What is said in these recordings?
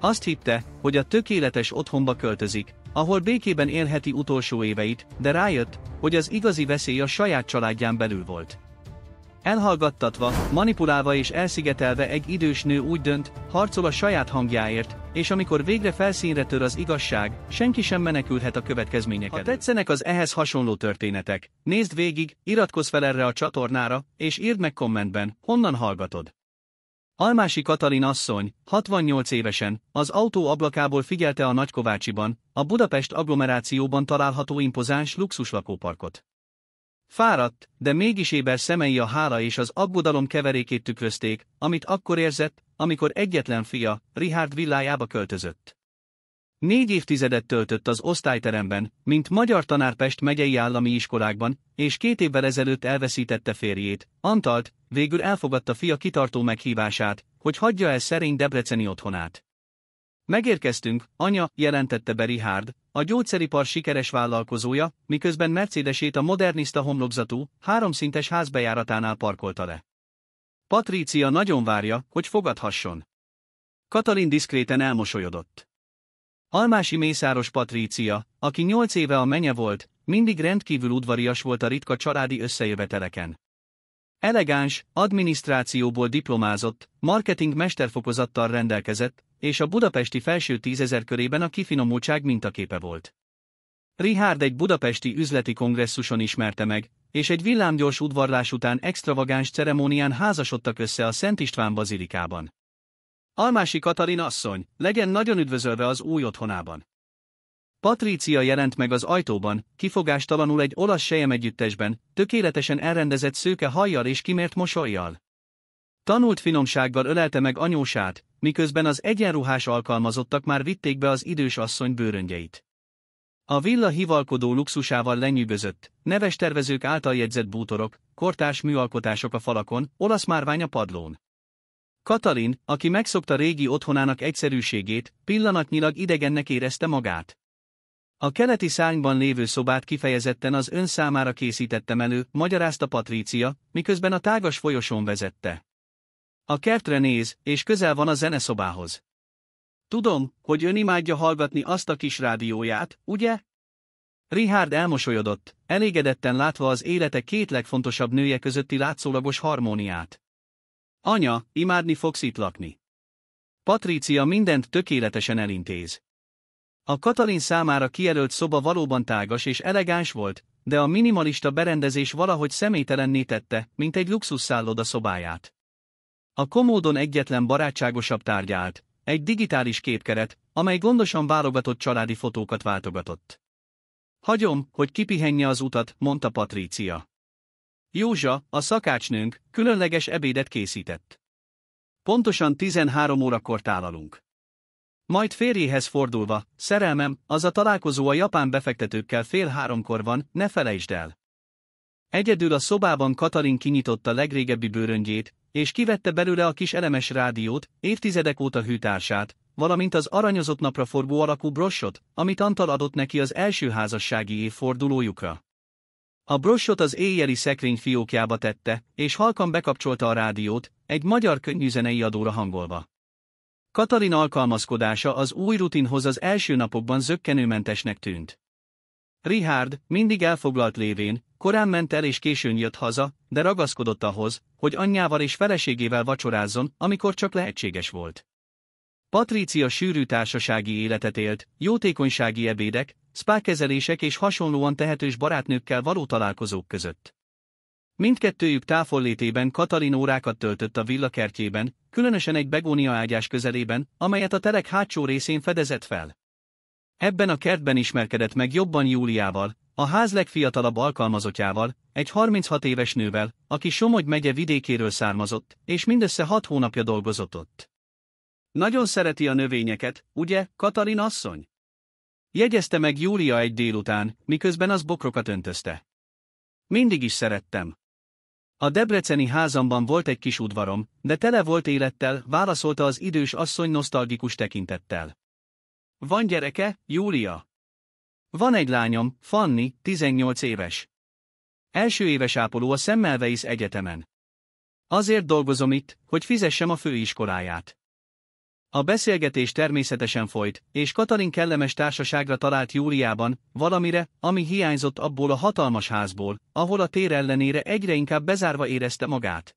Azt hitte, hogy a tökéletes otthonba költözik, ahol békében élheti utolsó éveit, de rájött, hogy az igazi veszély a saját családján belül volt. Elhallgattatva, manipulálva és elszigetelve egy idős nő úgy dönt, harcol a saját hangjáért, és amikor végre felszínre tör az igazság, senki sem menekülhet a következmények elől. Ha tetszenek az ehhez hasonló történetek, nézd végig, iratkozz fel erre a csatornára, és írd meg kommentben, honnan hallgatod. Almási Katalin asszony, 68 évesen, az autó ablakából figyelte a Nagykovácsiban, a Budapest agglomerációban található impozáns luxuslakóparkot. Fáradt, de mégis éber szemei a hála és az aggodalom keverékét tükrözték, amit akkor érzett, amikor egyetlen fia, Richárd villájába költözött. 4 évtizedet töltött az osztályteremben, mint magyar tanár Pest megyei állami iskolákban, és 2 évvel ezelőtt elveszítette férjét, Antalt, végül elfogadta fia kitartó meghívását, hogy hagyja el szerény debreceni otthonát. Megérkeztünk, anya, jelentette be Richárd, a gyógyszeripar sikeres vállalkozója, miközben Mercedesét a modernista homlokzatú, 3 szintes ház bejáratánál parkolta le. Patrícia nagyon várja, hogy fogadhasson. Katalin diszkréten elmosolyodott. Almási Mészáros Patrícia, aki 8 éve a menye volt, mindig rendkívül udvarias volt a ritka családi összejöveteleken. Elegáns, adminisztrációból diplomázott, marketing mesterfokozattal rendelkezett, és a budapesti felső 10 000 körében a kifinomultság mintaképe volt. Richárd egy budapesti üzleti kongresszuson ismerte meg, és egy villámgyors udvarlás után extravagáns ceremónián házasodtak össze a Szent István bazilikában. Almási Katalin asszony, legyen nagyon üdvözölve az új otthonában. Patrícia jelent meg az ajtóban, kifogástalanul egy olasz selyemegyüttesben, tökéletesen elrendezett szőke hajjal és kimért mosollyal. Tanult finomsággal ölelte meg anyósát, miközben az egyenruhás alkalmazottak már vitték be az idős asszony bőröngyeit. A villa hivalkodó luxusával lenyűgözött, neves tervezők által jegyzett bútorok, kortárs műalkotások a falakon, olasz márvány a padlón. Katalin, aki megszokta régi otthonának egyszerűségét, pillanatnyilag idegennek érezte magát. A keleti szárnyban lévő szobát kifejezetten az ön számára készítettem elő, magyarázta Patrícia, miközben a tágas folyosón vezette. A kertre néz, és közel van a zeneszobához. Tudom, hogy ön imádja hallgatni azt a kis rádióját, ugye? Richárd elmosolyodott, elégedetten látva az élete 2 legfontosabb nője közötti látszólagos harmóniát. Anya, imádni fogsz itt lakni. Patrícia mindent tökéletesen elintéz. A Katalin számára kijelölt szoba valóban tágas és elegáns volt, de a minimalista berendezés valahogy személytelenné tette, mint egy luxusszálloda szobáját. A komódon egyetlen barátságosabb tárgy állt, egy digitális képkeret, amely gondosan válogatott családi fotókat váltogatott. Hagyom, hogy kipihenje az utat, mondta Patrícia. Józsa, a szakácsnőnk, különleges ebédet készített. Pontosan 13 órakor tálalunk. Majd férjéhez fordulva, szerelmem, az a találkozó a japán befektetőkkel 2:30 van, ne felejtsd el. Egyedül a szobában Katalin kinyitotta legrégebbi bőröngyét, és kivette belőle a kis elemes rádiót, évtizedek óta hűtársát, valamint az aranyozott napraforgó alakú brossot, amit Antal adott neki az első házassági évfordulójukra. A brossot az éjjeli szekrény fiókjába tette, és halkan bekapcsolta a rádiót, egy magyar könnyűzenei adóra hangolva. Katalin alkalmazkodása az új rutinhoz az első napokban zökkenőmentesnek tűnt. Richárd, mindig elfoglalt lévén, korán ment el és későn jött haza, de ragaszkodott ahhoz, hogy anyjával és feleségével vacsorázzon, amikor csak lehetséges volt. Patrícia sűrű társasági életet élt, jótékonysági ebédek, spákezelések és hasonlóan tehetős barátnőkkel való találkozók között. Mindkettőjük távollétében Katalin órákat töltött a villa kertjében, különösen egy begónia ágyás közelében, amelyet a terek hátsó részén fedezett fel. Ebben a kertben ismerkedett meg jobban Júliával, a ház legfiatalabb alkalmazottjával, egy 36 éves nővel, aki Somogy megye vidékéről származott, és mindössze 6 hónapja dolgozott ott. Nagyon szereti a növényeket, ugye, Katalin asszony? Jegyezte meg Júlia egy délután, miközben az bokrokat öntözte. Mindig is szerettem. A debreceni házamban volt egy kis udvarom, de tele volt élettel, válaszolta az idős asszony nosztalgikus tekintettel. Van gyereke, Júlia? Van egy lányom, Fanni, 18 éves. Első éves ápoló a Semmelweis Egyetemen. Azért dolgozom itt, hogy fizessem a főiskoláját. A beszélgetés természetesen folyt, és Katalin kellemes társaságra talált Júliában, valamire, ami hiányzott abból a hatalmas házból, ahol a tér ellenére egyre inkább bezárva érezte magát.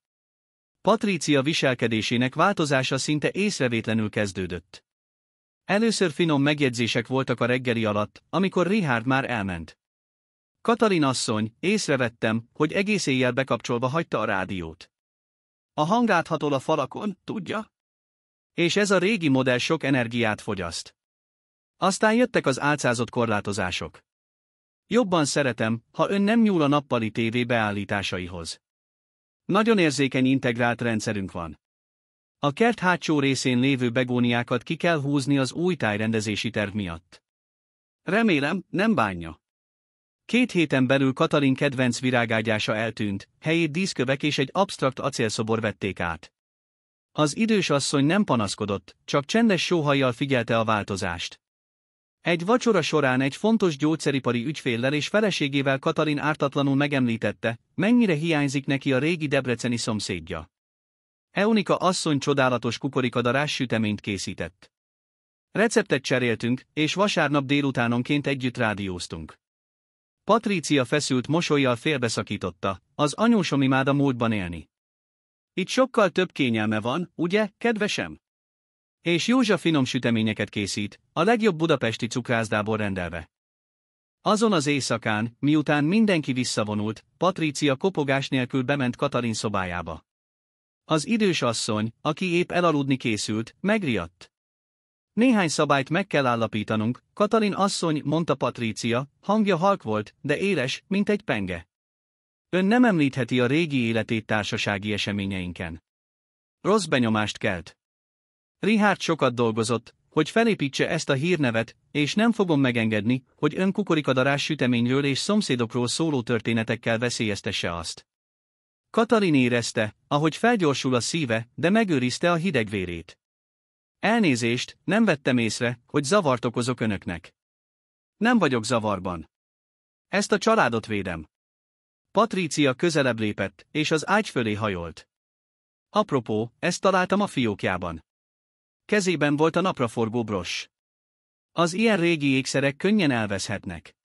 Patrícia viselkedésének változása szinte észrevétlenül kezdődött. Először finom megjegyzések voltak a reggeli alatt, amikor Richard már elment. Katalin asszony, észrevettem, hogy egész éjjel bekapcsolva hagyta a rádiót. A hang áthatol a falakon, tudja? És ez a régi modell sok energiát fogyaszt. Aztán jöttek az álcázott korlátozások. Jobban szeretem, ha ön nem nyúl a nappali tévé beállításaihoz. Nagyon érzékeny integrált rendszerünk van. A kert hátsó részén lévő begóniákat ki kell húzni az új tájrendezési terv miatt. Remélem, nem bánja. 2 héten belül Katalin kedvenc virágágyása eltűnt, helyét díszkövek és egy absztrakt acélszobor vették át. Az idős asszony nem panaszkodott, csak csendes sóhajjal figyelte a változást. Egy vacsora során egy fontos gyógyszeripari ügyféllel és feleségével Katalin ártatlanul megemlítette, mennyire hiányzik neki a régi debreceni szomszédja. Eunika asszony csodálatos kukorikadarás süteményt készített. Receptet cseréltünk, és vasárnap délutánonként együtt rádióztunk. Patrícia feszült mosollyal félbeszakította, az anyósom imád a múltban élni. Itt sokkal több kényelme van, ugye, kedvesem? És Józsa finom süteményeket készít, a legjobb budapesti cukrászdából rendelve. Azon az éjszakán, miután mindenki visszavonult, Patrícia kopogás nélkül bement Katalin szobájába. Az idős asszony, aki épp elaludni készült, megriadt. Néhány szabályt meg kell állapítanunk, Katalin asszony, mondta Patrícia, hangja halk volt, de éles, mint egy penge. Ön nem említheti a régi életét társasági eseményeinken. Rossz benyomást kelt. Richard sokat dolgozott, hogy felépítse ezt a hírnevet, és nem fogom megengedni, hogy ön kukorikadarás süteményről és szomszédokról szóló történetekkel veszélyeztesse azt. Katalin érezte, ahogy felgyorsul a szíve, de megőrizte a hideg vérét. Elnézést, nem vettem észre, hogy zavart okozok önöknek. Nem vagyok zavarban. Ezt a családot védem. Patrícia közelebb lépett, és az ágy fölé hajolt. Apropó, ezt találtam a fiókjában. Kezében volt a napraforgó bross. Az ilyen régi ékszerek könnyen elveszhetnek.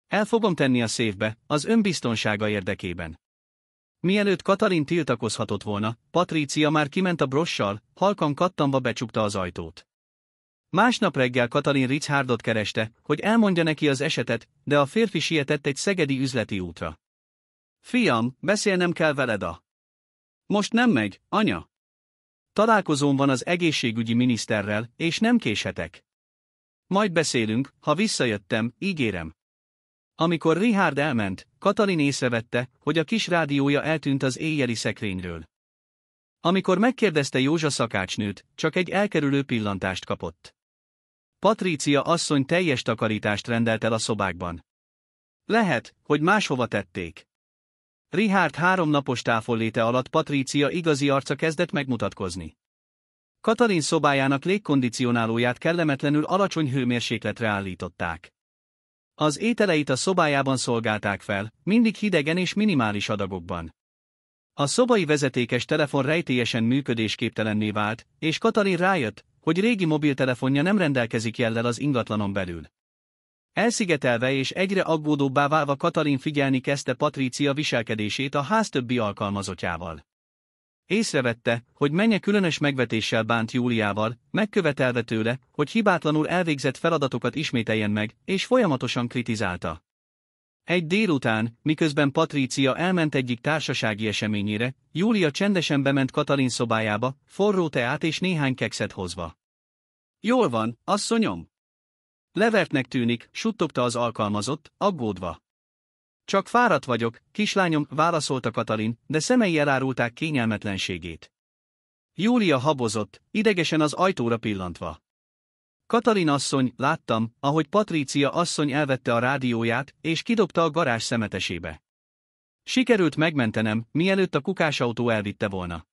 El fogom tenni a széfbe, az önbiztonsága érdekében. Mielőtt Katalin tiltakozhatott volna, Patrícia már kiment a brossal, halkan kattanva becsukta az ajtót. Másnap reggel Katalin Richardot kereste, hogy elmondja neki az esetet, de a férfi sietett egy szegedi üzleti útra. Fiam, beszélnem kell veled a... Most nem megy, anya. Találkozóm van az egészségügyi miniszterrel, és nem késhetek. Majd beszélünk, ha visszajöttem, ígérem. Amikor Richard elment, Katalin észrevette, hogy a kis rádiója eltűnt az éjjeli szekrényről. Amikor megkérdezte Józsa szakácsnőt, csak egy elkerülő pillantást kapott. Patrícia asszony teljes takarítást rendelt el a szobákban. Lehet, hogy máshova tették. Richard 3 napos távolléte alatt Patrícia igazi arca kezdett megmutatkozni. Katalin szobájának légkondicionálóját kellemetlenül alacsony hőmérsékletre állították. Az ételeit a szobájában szolgálták fel, mindig hidegen és minimális adagokban. A szobai vezetékes telefon rejtélyesen működésképtelenné vált, és Katalin rájött, hogy régi mobiltelefonja nem rendelkezik jellel az ingatlanon belül. Elszigetelve és egyre aggódóbbá válva Katalin figyelni kezdte Patrícia viselkedését a ház többi alkalmazottjával. Észrevette, hogy menye különös megvetéssel bánt Júliával, megkövetelve tőle, hogy hibátlanul elvégzett feladatokat ismételjen meg, és folyamatosan kritizálta. Egy délután, miközben Patrícia elment egyik társasági eseményére, Júlia csendesen bement Katalin szobájába, forró teát és néhány kekszet hozva. Jól van, asszonyom? Levertnek tűnik, suttogta az alkalmazott, aggódva. Csak fáradt vagyok, kislányom, válaszolta Katalin, de szemei elárulták kényelmetlenségét. Júlia habozott, idegesen az ajtóra pillantva. Katalin asszony, láttam, ahogy Patrícia asszony elvette a rádióját, és kidobta a garázs szemetesébe. Sikerült megmentenem, mielőtt a kukásautó elvitte volna.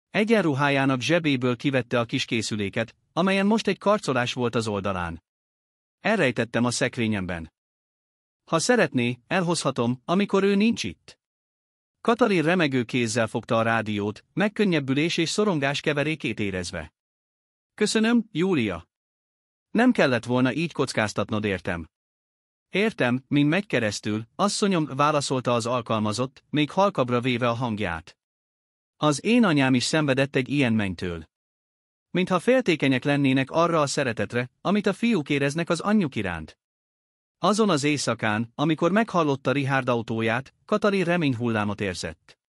Egyenruhájának zsebéből kivette a kis készüléket, amelyen most egy karcolás volt az oldalán. Elrejtettem a szekrényemben. Ha szeretné, elhozhatom, amikor ő nincs itt. Katalin remegő kézzel fogta a rádiót, megkönnyebbülés és szorongás keverékét érezve. Köszönöm, Júlia. Nem kellett volna így kockáztatnod, értem. Értem, mint megy keresztül, asszonyom, válaszolta az alkalmazott, még halkabbra véve a hangját. Az én anyám is szenvedett egy ilyen mennytől. Mintha féltékenyek lennének arra a szeretetre, amit a fiúk éreznek az anyjuk iránt. Azon az éjszakán, amikor meghallotta Richard autóját, Katalin reményhullámot érzett.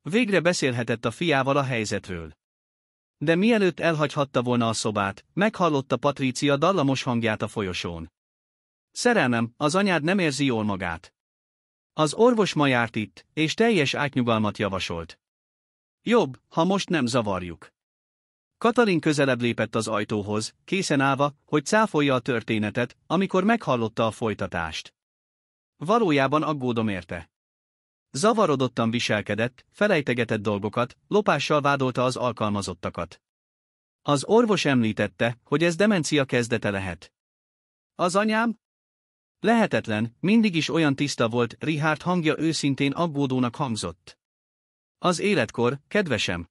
Végre beszélhetett a fiával a helyzetről. De mielőtt elhagyhatta volna a szobát, meghallotta Patricia dallamos hangját a folyosón. Szerelmem, az anyád nem érzi jól magát. Az orvos ma járt itt, és teljes átnyugalmat javasolt. Jobb, ha most nem zavarjuk. Katalin közelebb lépett az ajtóhoz, készen állva, hogy cáfolja a történetet, amikor meghallotta a folytatást. Valójában aggódom érte. Zavarodottan viselkedett, felejtegetett dolgokat, lopással vádolta az alkalmazottakat. Az orvos említette, hogy ez demencia kezdete lehet. Az anyám? Lehetetlen, mindig is olyan tiszta volt, Richard hangja őszintén aggódónak hangzott. Az életkor, kedvesem.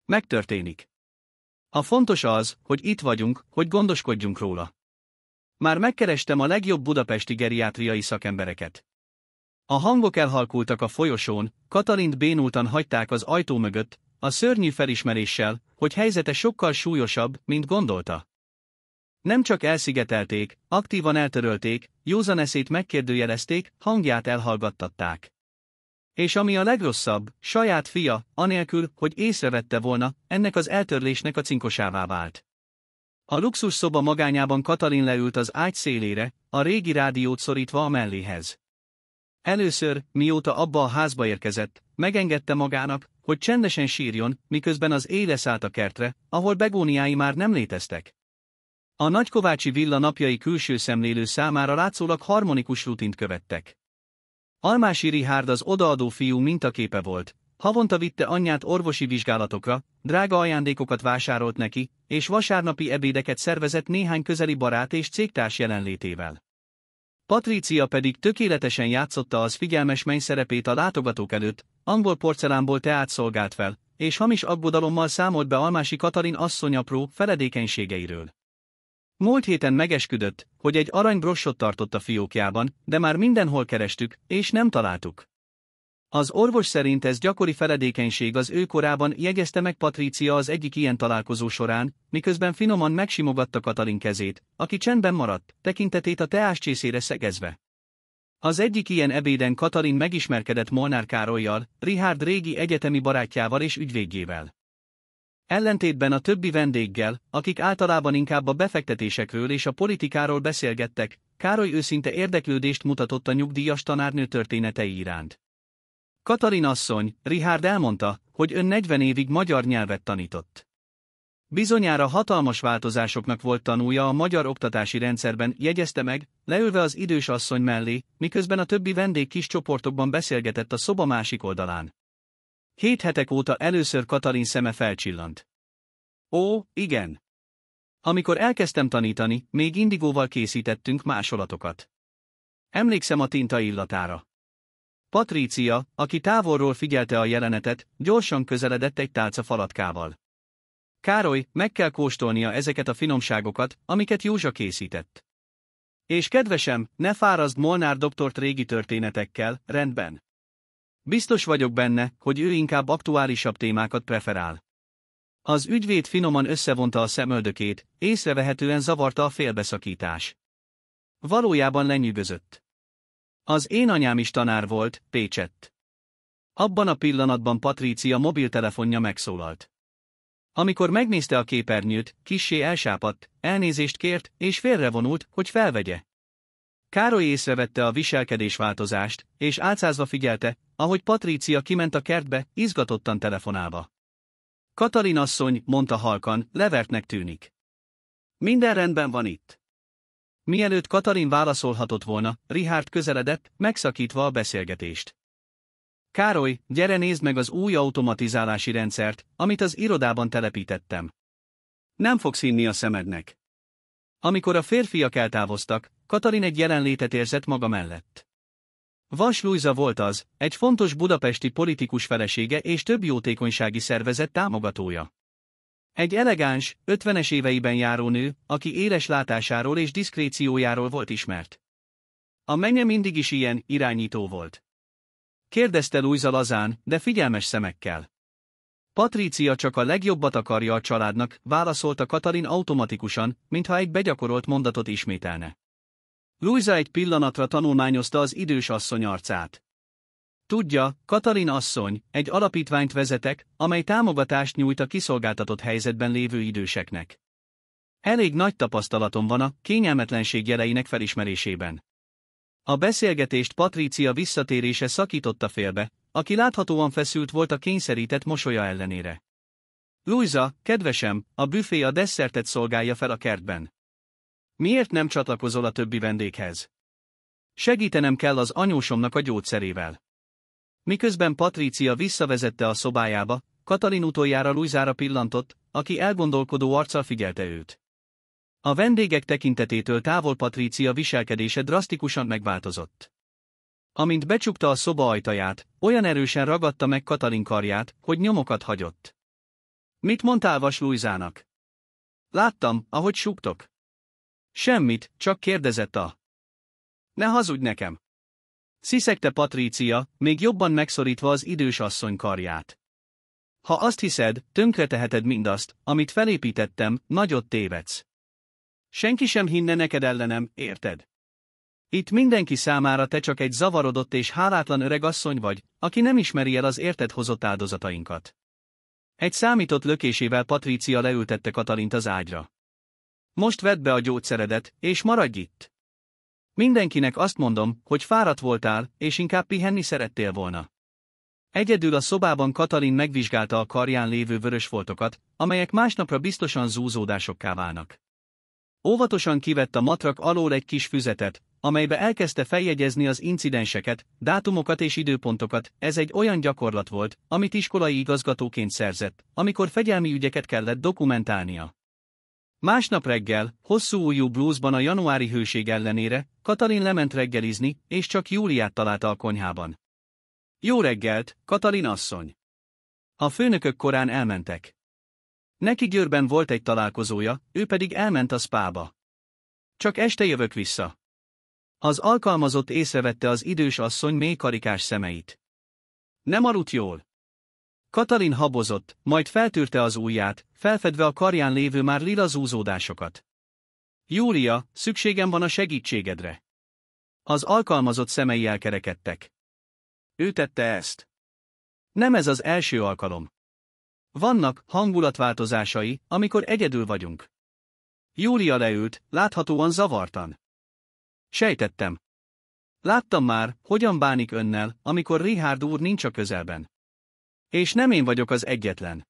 Megtörténik. A fontos az, hogy itt vagyunk, hogy gondoskodjunk róla. Már megkerestem a legjobb budapesti geriátriai szakembereket. A hangok elhalkultak a folyosón, Katalint bénultan hagyták az ajtó mögött, a szörnyű felismeréssel, hogy helyzete sokkal súlyosabb, mint gondolta. Nem csak elszigetelték, aktívan eltörölték, józan eszét megkérdőjelezték, hangját elhallgattatták. És ami a legrosszabb, saját fia, anélkül, hogy észrevette volna, ennek az eltörlésnek a cinkosává vált. A luxus szoba magányában Katalin leült az ágy szélére, a régi rádiót szorítva a melléhez. Először, mióta abba a házba érkezett, megengedte magának, hogy csendesen sírjon, miközben az éj leszállt a kertre, ahol begóniái már nem léteztek. A nagykovácsi villa napjai külső szemlélő számára látszólag harmonikus rutint követtek. Almási Richard az odaadó fiú mintaképe volt, havonta vitte anyját orvosi vizsgálatokra, drága ajándékokat vásárolt neki, és vasárnapi ebédeket szervezett néhány közeli barát és cégtárs jelenlétével. Patricia pedig tökéletesen játszotta az figyelmes menny szerepét a látogatók előtt, angol porcelánból teát szolgált fel, és hamis aggodalommal számolt be Almási Katalin asszony apró feledékenységeiről. Múlt héten megesküdött, hogy egy aranybrossot tartott a fiókjában, de már mindenhol kerestük, és nem találtuk. Az orvos szerint ez gyakori feledékenység az ő korában, jegyezte meg Patricia az egyik ilyen találkozó során, miközben finoman megsimogatta Katalin kezét, aki csendben maradt, tekintetét a teáscsészére szegezve. Az egyik ilyen ebéden Katalin megismerkedett Molnár Károllyal, Richard régi egyetemi barátjával és ügyvédjével. Ellentétben a többi vendéggel, akik általában inkább a befektetésekről és a politikáról beszélgettek, Károly őszinte érdeklődést mutatott a nyugdíjas tanárnő történetei iránt. Katalin asszony, Richard elmondta, hogy ön 40 évig magyar nyelvet tanított. Bizonyára hatalmas változásoknak volt tanúja a magyar oktatási rendszerben, jegyezte meg, leülve az idős asszony mellé, miközben a többi vendég kis csoportokban beszélgetett a szoba másik oldalán. 7 hetek óta először Katalin szeme felcsillant. Ó, igen. Amikor elkezdtem tanítani, még indigóval készítettünk másolatokat. Emlékszem a tinta illatára. Patricia, aki távolról figyelte a jelenetet, gyorsan közeledett egy tálca falatkával. Károly, meg kell kóstolnia ezeket a finomságokat, amiket Józsa készített. És kedvesem, ne fárazd Molnár doktort régi történetekkel, rendben. Biztos vagyok benne, hogy ő inkább aktuálisabb témákat preferál. Az ügyvéd finoman összevonta a szemöldökét, észrevehetően zavarta a félbeszakítás. Valójában lenyűgözött. Az én anyám is tanár volt, Pécsett. Abban a pillanatban Patricia mobiltelefonja megszólalt. Amikor megnézte a képernyőt, kissé elsápadt, elnézést kért, és félrevonult, hogy felvegye. Károly észrevette a viselkedésváltozást, és álcázva figyelte, ahogy Patricia kiment a kertbe, izgatottan telefonálva. Katalin asszony, mondta halkan, levertnek tűnik. Minden rendben van itt. Mielőtt Katalin válaszolhatott volna, Richard közeledett, megszakítva a beszélgetést. Károly, gyere nézd meg az új automatizálási rendszert, amit az irodában telepítettem. Nem fogsz hinni a szemednek. Amikor a férfiak eltávoztak, Katalin egy jelenlétet érzett maga mellett. Vas Lujza volt az, egy fontos budapesti politikus felesége és több jótékonysági szervezet támogatója. Egy elegáns, 50-es éveiben járó nő, aki éles látásáról és diszkréciójáról volt ismert. A menye mindig is ilyen, irányító volt. Kérdezte Louisa lazán, de figyelmes szemekkel. Patricia csak a legjobbat akarja a családnak, válaszolta Katalin automatikusan, mintha egy begyakorolt mondatot ismételne. Louisa egy pillanatra tanulmányozta az idős asszony arcát. Tudja, Katalin asszony, egy alapítványt vezetek, amely támogatást nyújt a kiszolgáltatott helyzetben lévő időseknek. Elég nagy tapasztalatom van a kényelmetlenség jeleinek felismerésében. A beszélgetést Patricia visszatérése szakította félbe, aki láthatóan feszült volt a kényszerített mosolya ellenére. Louisa, kedvesem, a büfé a desszertet szolgálja fel a kertben. Miért nem csatlakozol a többi vendéghez? Segítenem kell az anyósomnak a gyógyszerével. Miközben Patricia visszavezette a szobájába, Katalin utoljára Louisára pillantott, aki elgondolkodó arccal figyelte őt. A vendégek tekintetétől távol Patricia viselkedése drasztikusan megváltozott. Amint becsukta a szoba ajtaját, olyan erősen ragadta meg Katalin karját, hogy nyomokat hagyott. Mit mondtál vas Louisának? Láttam, ahogy súgtok. Semmit, csak kérdezett a. Ne hazudj nekem! Sziszegte Patricia, még jobban megszorítva az idős asszony karját. Ha azt hiszed, tönkreteheted mindazt, amit felépítettem, nagyot tévedsz. Senki sem hinne neked ellenem, érted? Itt mindenki számára te csak egy zavarodott és hálátlan öreg asszony vagy, aki nem ismeri el az érted hozott áldozatainkat. Egy számított lökésével Patricia leültette Katalint az ágyra. Most vedd be a gyógyszeredet, és maradj itt. Mindenkinek azt mondom, hogy fáradt voltál, és inkább pihenni szerettél volna. Egyedül a szobában Katalin megvizsgálta a karján lévő vörös foltokat, amelyek másnapra biztosan zúzódásokká válnak. Óvatosan kivett a matrak alól egy kis füzetet, amelybe elkezdte feljegyezni az incidenseket, dátumokat és időpontokat. Ez egy olyan gyakorlat volt, amit iskolai igazgatóként szerzett, amikor fegyelmi ügyeket kellett dokumentálnia. Másnap reggel, hosszú ujjú blúzban a januári hőség ellenére, Katalin lement reggelizni, és csak Júliát találta a konyhában. Jó reggelt, Katalin asszony! A főnökök korán elmentek. Neki Győrben volt egy találkozója, ő pedig elment a spába. Csak este jövök vissza. Az alkalmazott észrevette az idős asszony mély karikás szemeit. Nem aludt jól. Katalin habozott, majd feltűrte az ujját, felfedve a karján lévő már lila zúzódásokat. Júlia, szükségem van a segítségedre. Az alkalmazott szemei elkerekedtek. Ő tette ezt. Nem ez az első alkalom. Vannak hangulatváltozásai, amikor egyedül vagyunk. Júlia leült, láthatóan zavartan. Sejtettem. Láttam már, hogyan bánik önnel, amikor Richard úr nincs a közelben. És nem én vagyok az egyetlen.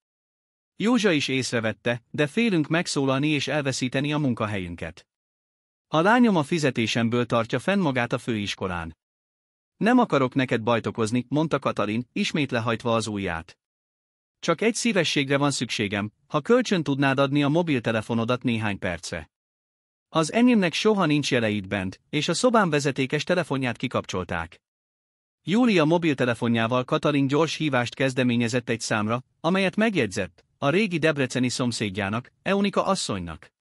Józsa is észrevette, de félünk megszólalni és elveszíteni a munkahelyünket. A lányom a fizetésemből tartja fenn magát a főiskolán. Nem akarok neked bajt okozni, mondta Katalin, ismét lehajtva az ujját. Csak egy szívességre van szükségem, ha kölcsön tudnád adni a mobiltelefonodat néhány percre. Az enyémnek soha nincs jele itt bent, és a szobám vezetékes telefonját kikapcsolták. Júlia mobiltelefonjával Katalin gyors hívást kezdeményezett egy számra, amelyet megjegyzett, a régi debreceni szomszédjának, Eunika asszonynak.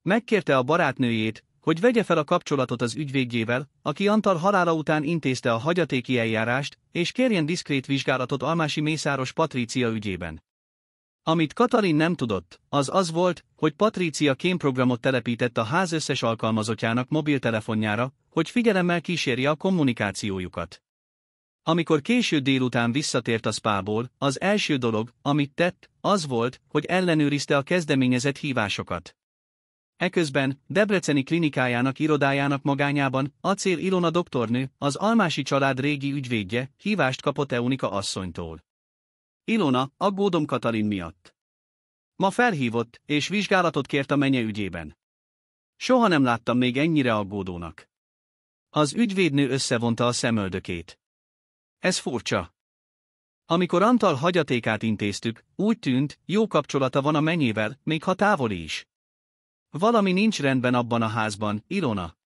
Megkérte a barátnőjét, hogy vegye fel a kapcsolatot az ügyvédjével, aki Antal halála után intézte a hagyatéki eljárást, és kérjen diszkrét vizsgálatot Almási Mészáros Patricia ügyében. Amit Katalin nem tudott, az volt, hogy Patricia kémprogramot telepített a ház összes alkalmazottjának mobiltelefonjára, hogy figyelemmel kísérje a kommunikációjukat. Amikor késő délután visszatért a spából, az első dolog, amit tett, az volt, hogy ellenőrizte a kezdeményezett hívásokat. Eközben, debreceni klinikájának irodájának magányában, Acél Ilona doktornő, az Almási család régi ügyvédje, hívást kapott Eunika asszonytól. Ilona, aggódom Katalin miatt. Ma felhívott, és vizsgálatot kért a menye ügyében. Soha nem láttam még ennyire aggódónak. Az ügyvédnő összevonta a szemöldökét. Ez furcsa. Amikor Antal hagyatékát intéztük, úgy tűnt, jó kapcsolata van a menyével, még ha távoli is. Valami nincs rendben abban a házban, Ilona.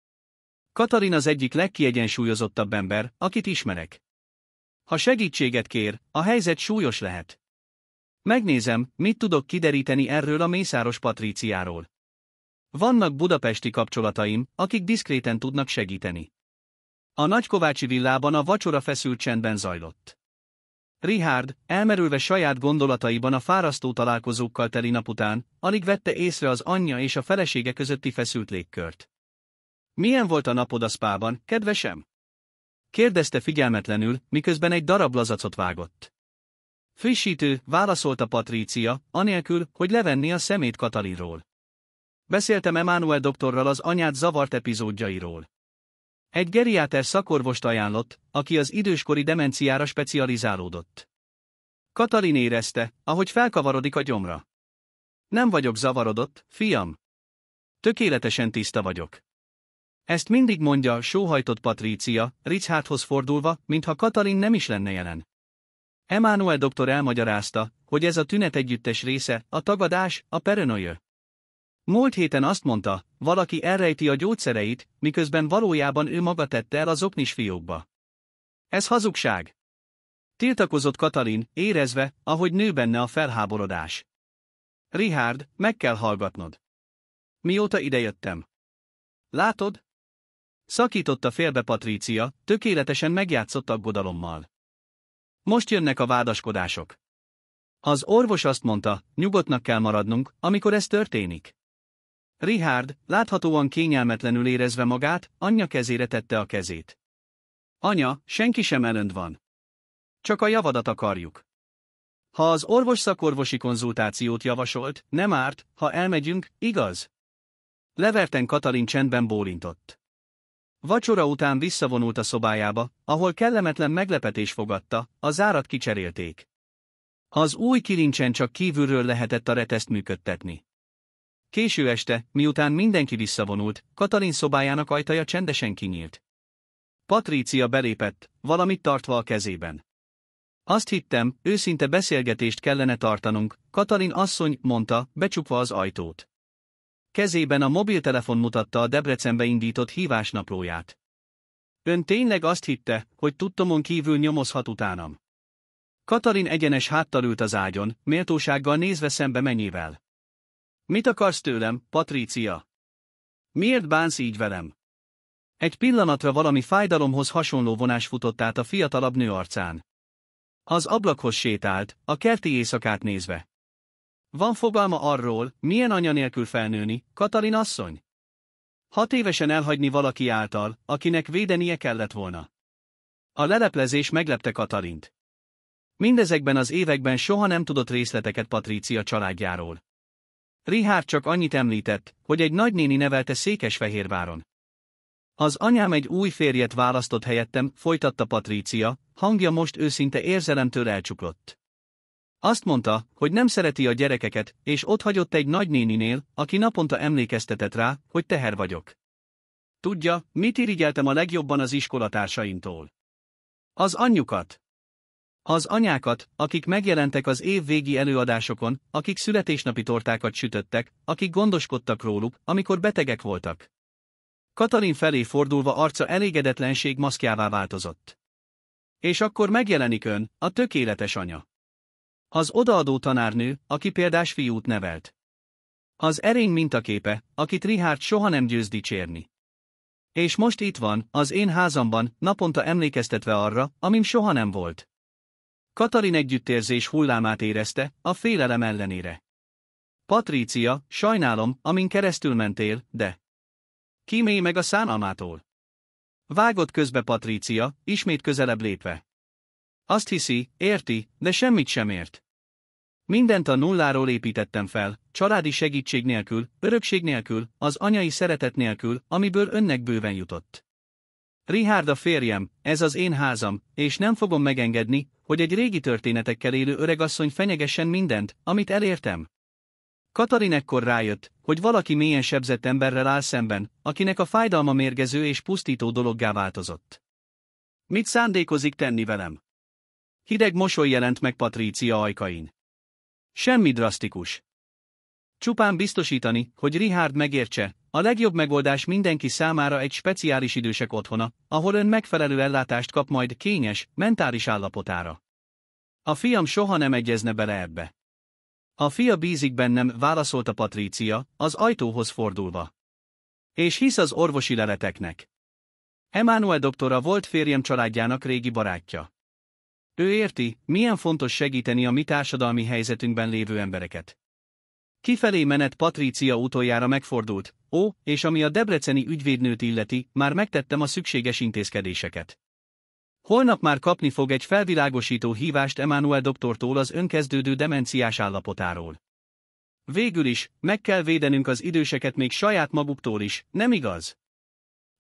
Katalin az egyik legkiegyensúlyozottabb ember, akit ismerek. Ha segítséget kér, a helyzet súlyos lehet. Megnézem, mit tudok kideríteni erről a Mészáros Patríciáról. Vannak budapesti kapcsolataim, akik diszkréten tudnak segíteni. A Nagykovácsi villában a vacsora feszült csendben zajlott. Richárd, elmerülve saját gondolataiban a fárasztó találkozókkal teli nap után, alig vette észre az anyja és a felesége közötti feszült légkört. Milyen volt a napod a spában, kedvesem? Kérdezte figyelmetlenül, miközben egy darab lazacot vágott. Frissítő, válaszolta Patrícia, anélkül, hogy levenné a szemét Katalinról. Beszéltem Emmanuel doktorral az anyád zavart epizódjairól. Egy geriáter szakorvost ajánlott, aki az időskori demenciára specializálódott. Katalin érezte, ahogy felkavarodik a gyomra. Nem vagyok zavarodott, fiam. Tökéletesen tiszta vagyok. Ezt mindig mondja, sóhajtott Patrícia, Richárdhoz fordulva, mintha Katalin nem is lenne jelen. Emmanuel doktor elmagyarázta, hogy ez a tünetegyüttes része, a tagadás, a paranoia. Múlt héten azt mondta, valaki elrejti a gyógyszereit, miközben valójában ő maga tette el az oknis fiókba. Ez hazugság. Tiltakozott Katalin, érezve, ahogy nő benne a felháborodás. Richárd, meg kell hallgatnod. Mióta idejöttem? Látod? Szakította félbe Patrícia, tökéletesen megjátszott aggodalommal. Most jönnek a vádaskodások. Az orvos azt mondta, nyugodtnak kell maradnunk, amikor ez történik. Richárd, láthatóan kényelmetlenül érezve magát, anyja kezére tette a kezét. Anya, senki sem elönt van. Csak a javadat akarjuk. Ha az orvos szakorvosi konzultációt javasolt, nem árt, ha elmegyünk, igaz? Leverten Katalin csendben bólintott. Vacsora után visszavonult a szobájába, ahol kellemetlen meglepetés fogadta, a zárat kicserélték. Az új kilincsen csak kívülről lehetett a reteszt működtetni. Késő este, miután mindenki visszavonult, Katalin szobájának ajtaja csendesen kinyílt. Patrícia belépett, valamit tartva a kezében. Azt hittem, őszinte beszélgetést kellene tartanunk, Katalin asszony, mondta, becsukva az ajtót. Kezében a mobiltelefon mutatta a Debrecenbe indított hívásnaplóját. Ön tényleg azt hitte, hogy tudtomon kívül nyomozhat utánam? Katalin egyenes háttal ült az ágyon, méltósággal nézve szembe menyével. Mit akarsz tőlem, Patrícia? Miért bánsz így velem? Egy pillanatra valami fájdalomhoz hasonló vonás futott át a fiatalabb nő arcán. Az ablakhoz sétált, a kerti éjszakát nézve. Van fogalma arról, milyen anya nélkül felnőni, Katalin asszony? 6 évesen elhagyni valaki által, akinek védenie kellett volna. A leleplezés meglepte Katalint. Mindezekben az években soha nem tudott részleteket Patrícia családjáról. Richárd csak annyit említett, hogy egy nagynéni nevelte Székesfehérváron. Az anyám egy új férjet választott helyettem, folytatta Patrícia, hangja most őszinte érzelemtől elcsuklott. Azt mondta, hogy nem szereti a gyerekeket, és otthagyott egy nagynéninél, aki naponta emlékeztetett rá, hogy teher vagyok. Tudja, mit irigyeltem a legjobban az iskolatársaimtól? Az anyjukat. Az anyákat, akik megjelentek az év végi előadásokon, akik születésnapi tortákat sütöttek, akik gondoskodtak róluk, amikor betegek voltak. Katalin felé fordulva arca elégedetlenség maszkjává változott. És akkor megjelenik ön, a tökéletes anya. Az odaadó tanárnő, aki példás fiút nevelt. Az erény mintaképe, akit Richárd soha nem győz dicsérni. És most itt van, az én házamban, naponta emlékeztetve arra, amim soha nem volt. Katalin együttérzés hullámát érezte, a félelem ellenére. Patrícia, sajnálom, amin keresztül mentél, de... Kímélj meg a szánalmától. Vágott közbe Patrícia, ismét közelebb lépve. Azt hiszi, érti, de semmit sem ért. Mindent a nulláról építettem fel, családi segítség nélkül, örökség nélkül, az anyai szeretet nélkül, amiből önnek bőven jutott. Richárd a férjem, ez az én házam, és nem fogom megengedni, hogy egy régi történetekkel élő öregasszony fenyegessen mindent, amit elértem. Katalin ekkor rájött, hogy valaki mélyen sebzett emberrel áll szemben, akinek a fájdalma mérgező és pusztító dologgá változott. Mit szándékozik tenni velem? Hideg mosoly jelent meg Patrícia ajkain. Semmi drasztikus. Csupán biztosítani, hogy Richárd megértse, a legjobb megoldás mindenki számára egy speciális idősek otthona, ahol ön megfelelő ellátást kap majd kényes, mentális állapotára. A fiam soha nem egyezne bele ebbe. A fia bízik bennem, válaszolta Patrícia, az ajtóhoz fordulva. És hisz az orvosi leleteknek. Emmanuel doktor a volt férjem családjának régi barátja. Ő érti, milyen fontos segíteni a mi társadalmi helyzetünkben lévő embereket. Kifelé menet Patrícia utoljára megfordult, és ami a debreceni ügyvédnőt illeti, már megtettem a szükséges intézkedéseket. Holnap már kapni fog egy felvilágosító hívást Emmanuel doktortól az önkezdődő demenciás állapotáról. Végül is, meg kell védenünk az időseket még saját maguktól is, nem igaz?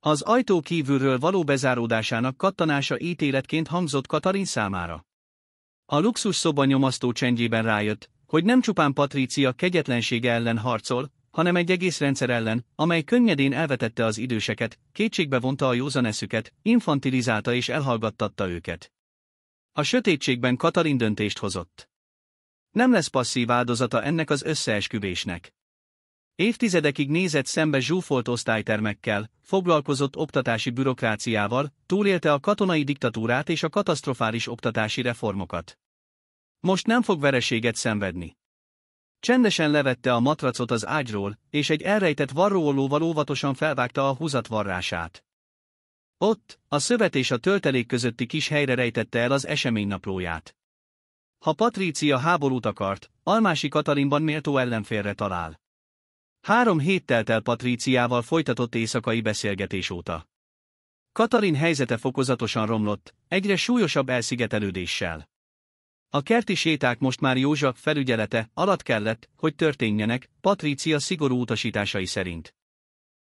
Az ajtó kívülről való bezáródásának kattanása ítéletként hangzott Katalin számára. A luxus szoba nyomasztó csendjében rájött, hogy nem csupán Patrícia kegyetlensége ellen harcol, hanem egy egész rendszer ellen, amely könnyedén elvetette az időseket, kétségbe vonta a józan eszüket, infantilizálta és elhallgattatta őket. A sötétségben Katalin döntést hozott. Nem lesz passzív áldozata ennek az összeesküvésnek. Évtizedekig nézett szembe zsúfolt osztálytermekkel, foglalkozott oktatási bürokráciával, túlélte a katonai diktatúrát és a katasztrofális oktatási reformokat. Most nem fog vereséget szenvedni. Csendesen levette a matracot az ágyról, és egy elrejtett varróollóval óvatosan felvágta a húzat varrását. Ott, a szövet és a töltelék közötti kis helyre rejtette el az eseménynaplóját. Ha Patrícia háborút akart, Almási Katalinban méltó ellenfélre talál. 3 hét telt el Patríciával folytatott éjszakai beszélgetés óta. Katalin helyzete fokozatosan romlott, egyre súlyosabb elszigetelődéssel. A kerti séták most már József felügyelete alatt kellett, hogy történjenek, Patrícia szigorú utasításai szerint.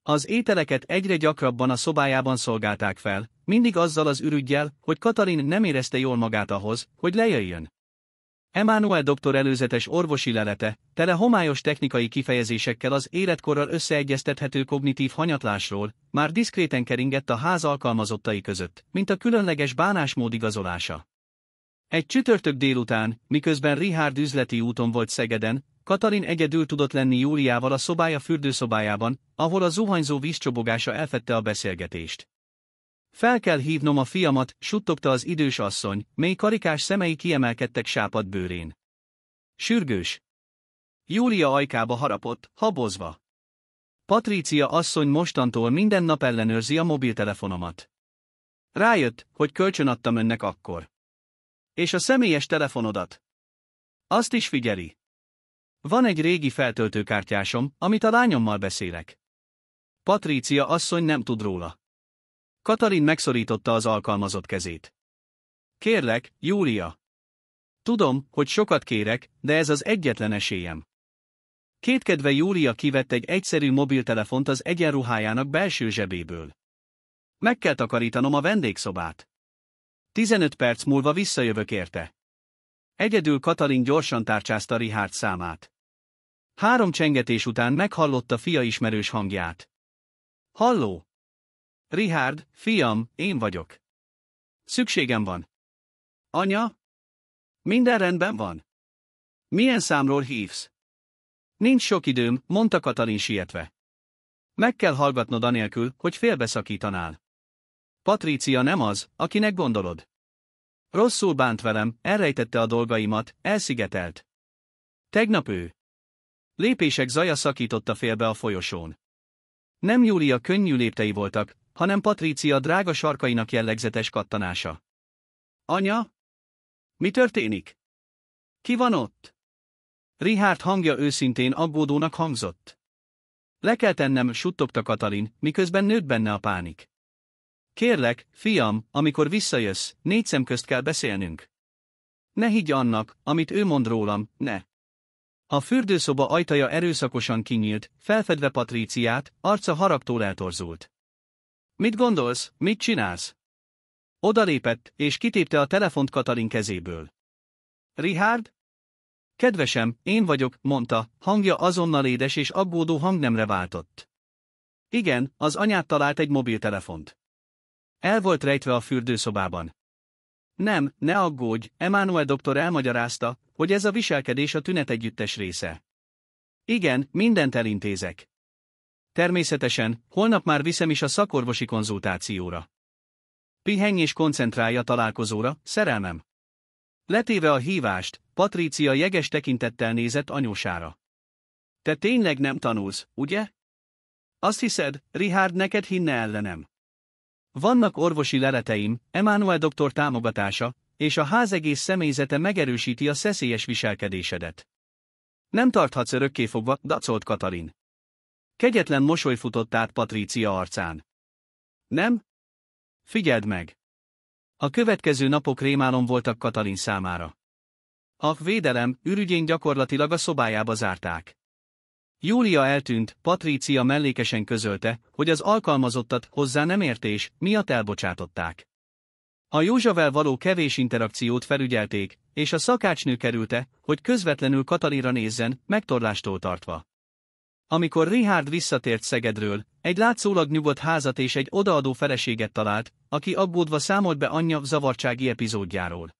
Az ételeket egyre gyakrabban a szobájában szolgálták fel, mindig azzal az ürüggyel, hogy Katalin nem érezte jól magát ahhoz, hogy lejöjjön. Emmanuel doktor előzetes orvosi lelete, tele homályos technikai kifejezésekkel az életkorral összeegyeztethető kognitív hanyatlásról, már diszkréten keringett a ház alkalmazottai között, mint a különleges bánásmód igazolása. Egy csütörtök délután, miközben Richard üzleti úton volt Szegeden, Katalin egyedül tudott lenni Júliával a szobája fürdőszobájában, ahol a zuhanyzó vízcsobogása elfedte a beszélgetést. Fel kell hívnom a fiamat, suttogta az idős asszony, mély karikás szemei kiemelkedtek sápadt bőrén. Sürgős. Júlia ajkába harapott, habozva. Patrícia asszony mostantól minden nap ellenőrzi a mobiltelefonomat. Rájött, hogy kölcsönadtam önnek akkor. És a személyes telefonodat. Azt is figyeli. Van egy régi feltöltőkártyásom, amit a lányommal beszélek. Patrícia asszony nem tud róla. Katalin megszorította az alkalmazott kezét. Kérlek, Júlia. Tudom, hogy sokat kérek, de ez az egyetlen esélyem. Kétkedve Júlia kivett egy egyszerű mobiltelefont az egyenruhájának belső zsebéből. Meg kell takarítanom a vendégszobát. 15 perc múlva visszajövök érte. Egyedül Katalin gyorsan tárcsázta Richard számát. 3 csengetés után meghallotta fia ismerős hangját. Halló! Richard, fiam, én vagyok. Szükségem van. Anya? Minden rendben van. Milyen számról hívsz? Nincs sok időm, mondta Katalin sietve. Meg kell hallgatnod anélkül, hogy félbeszakítanál. Patrícia nem az, akinek gondolod. Rosszul bánt velem, elrejtette a dolgaimat, elszigetelt. Tegnap ő. Lépések zaja szakította félbe a folyosón. Nem Júlia könnyű léptei voltak, hanem Patrícia drága sarkainak jellegzetes kattanása. Anya? Mi történik? Ki van ott? Richard hangja őszintén aggódónak hangzott. Le kell tennem, suttogta Katalin, miközben nőtt benne a pánik. Kérlek, fiam, amikor visszajössz, 4 szem közt kell beszélnünk. Ne higgy annak, amit ő mond rólam, ne. A fürdőszoba ajtaja erőszakosan kinyílt, felfedve Patríciát, arca haragtól eltorzult. Mit gondolsz, mit csinálsz? Odalépett, és kitépte a telefont Katalin kezéből. Richard? Kedvesem, én vagyok, mondta, hangja azonnal édes és aggódó hangnemre váltott. Igen, az anyád talált egy mobiltelefont. El volt rejtve a fürdőszobában. Nem, ne aggódj, Emmanuel doktor elmagyarázta, hogy ez a viselkedés a tünetegyüttes része. Igen, mindent elintézek. Természetesen, holnap már viszem is a szakorvosi konzultációra. Pihenj és koncentrálj a találkozóra, szerelmem. Letéve a hívást, Patricia jeges tekintettel nézett anyósára. Te tényleg nem tanulsz, ugye? Azt hiszed, Richard neked hinne ellenem? Vannak orvosi leleteim, Emmanuel doktor támogatása, és a ház egész személyzete megerősíti a szeszélyes viselkedésedet. Nem tarthatsz örökkéfogva, dacolt Katalin. Kegyetlen mosoly futott át Patricia arcán. Nem? Figyeld meg! A következő napok rémálom voltak Katalin számára. A védelem ürügyén gyakorlatilag a szobájába zárták. Júlia eltűnt, Patricia mellékesen közölte, hogy az alkalmazottat hozzá nem értés miatt elbocsátották. A Józsavel való kevés interakciót felügyelték, és a szakácsnő kerülte, hogy közvetlenül Katalinra nézzen, megtorlástól tartva. Amikor Richard visszatért Szegedről, egy látszólag nyugodt házat és egy odaadó feleséget talált, aki aggódva számolt be anyja zavartsági epizódjáról.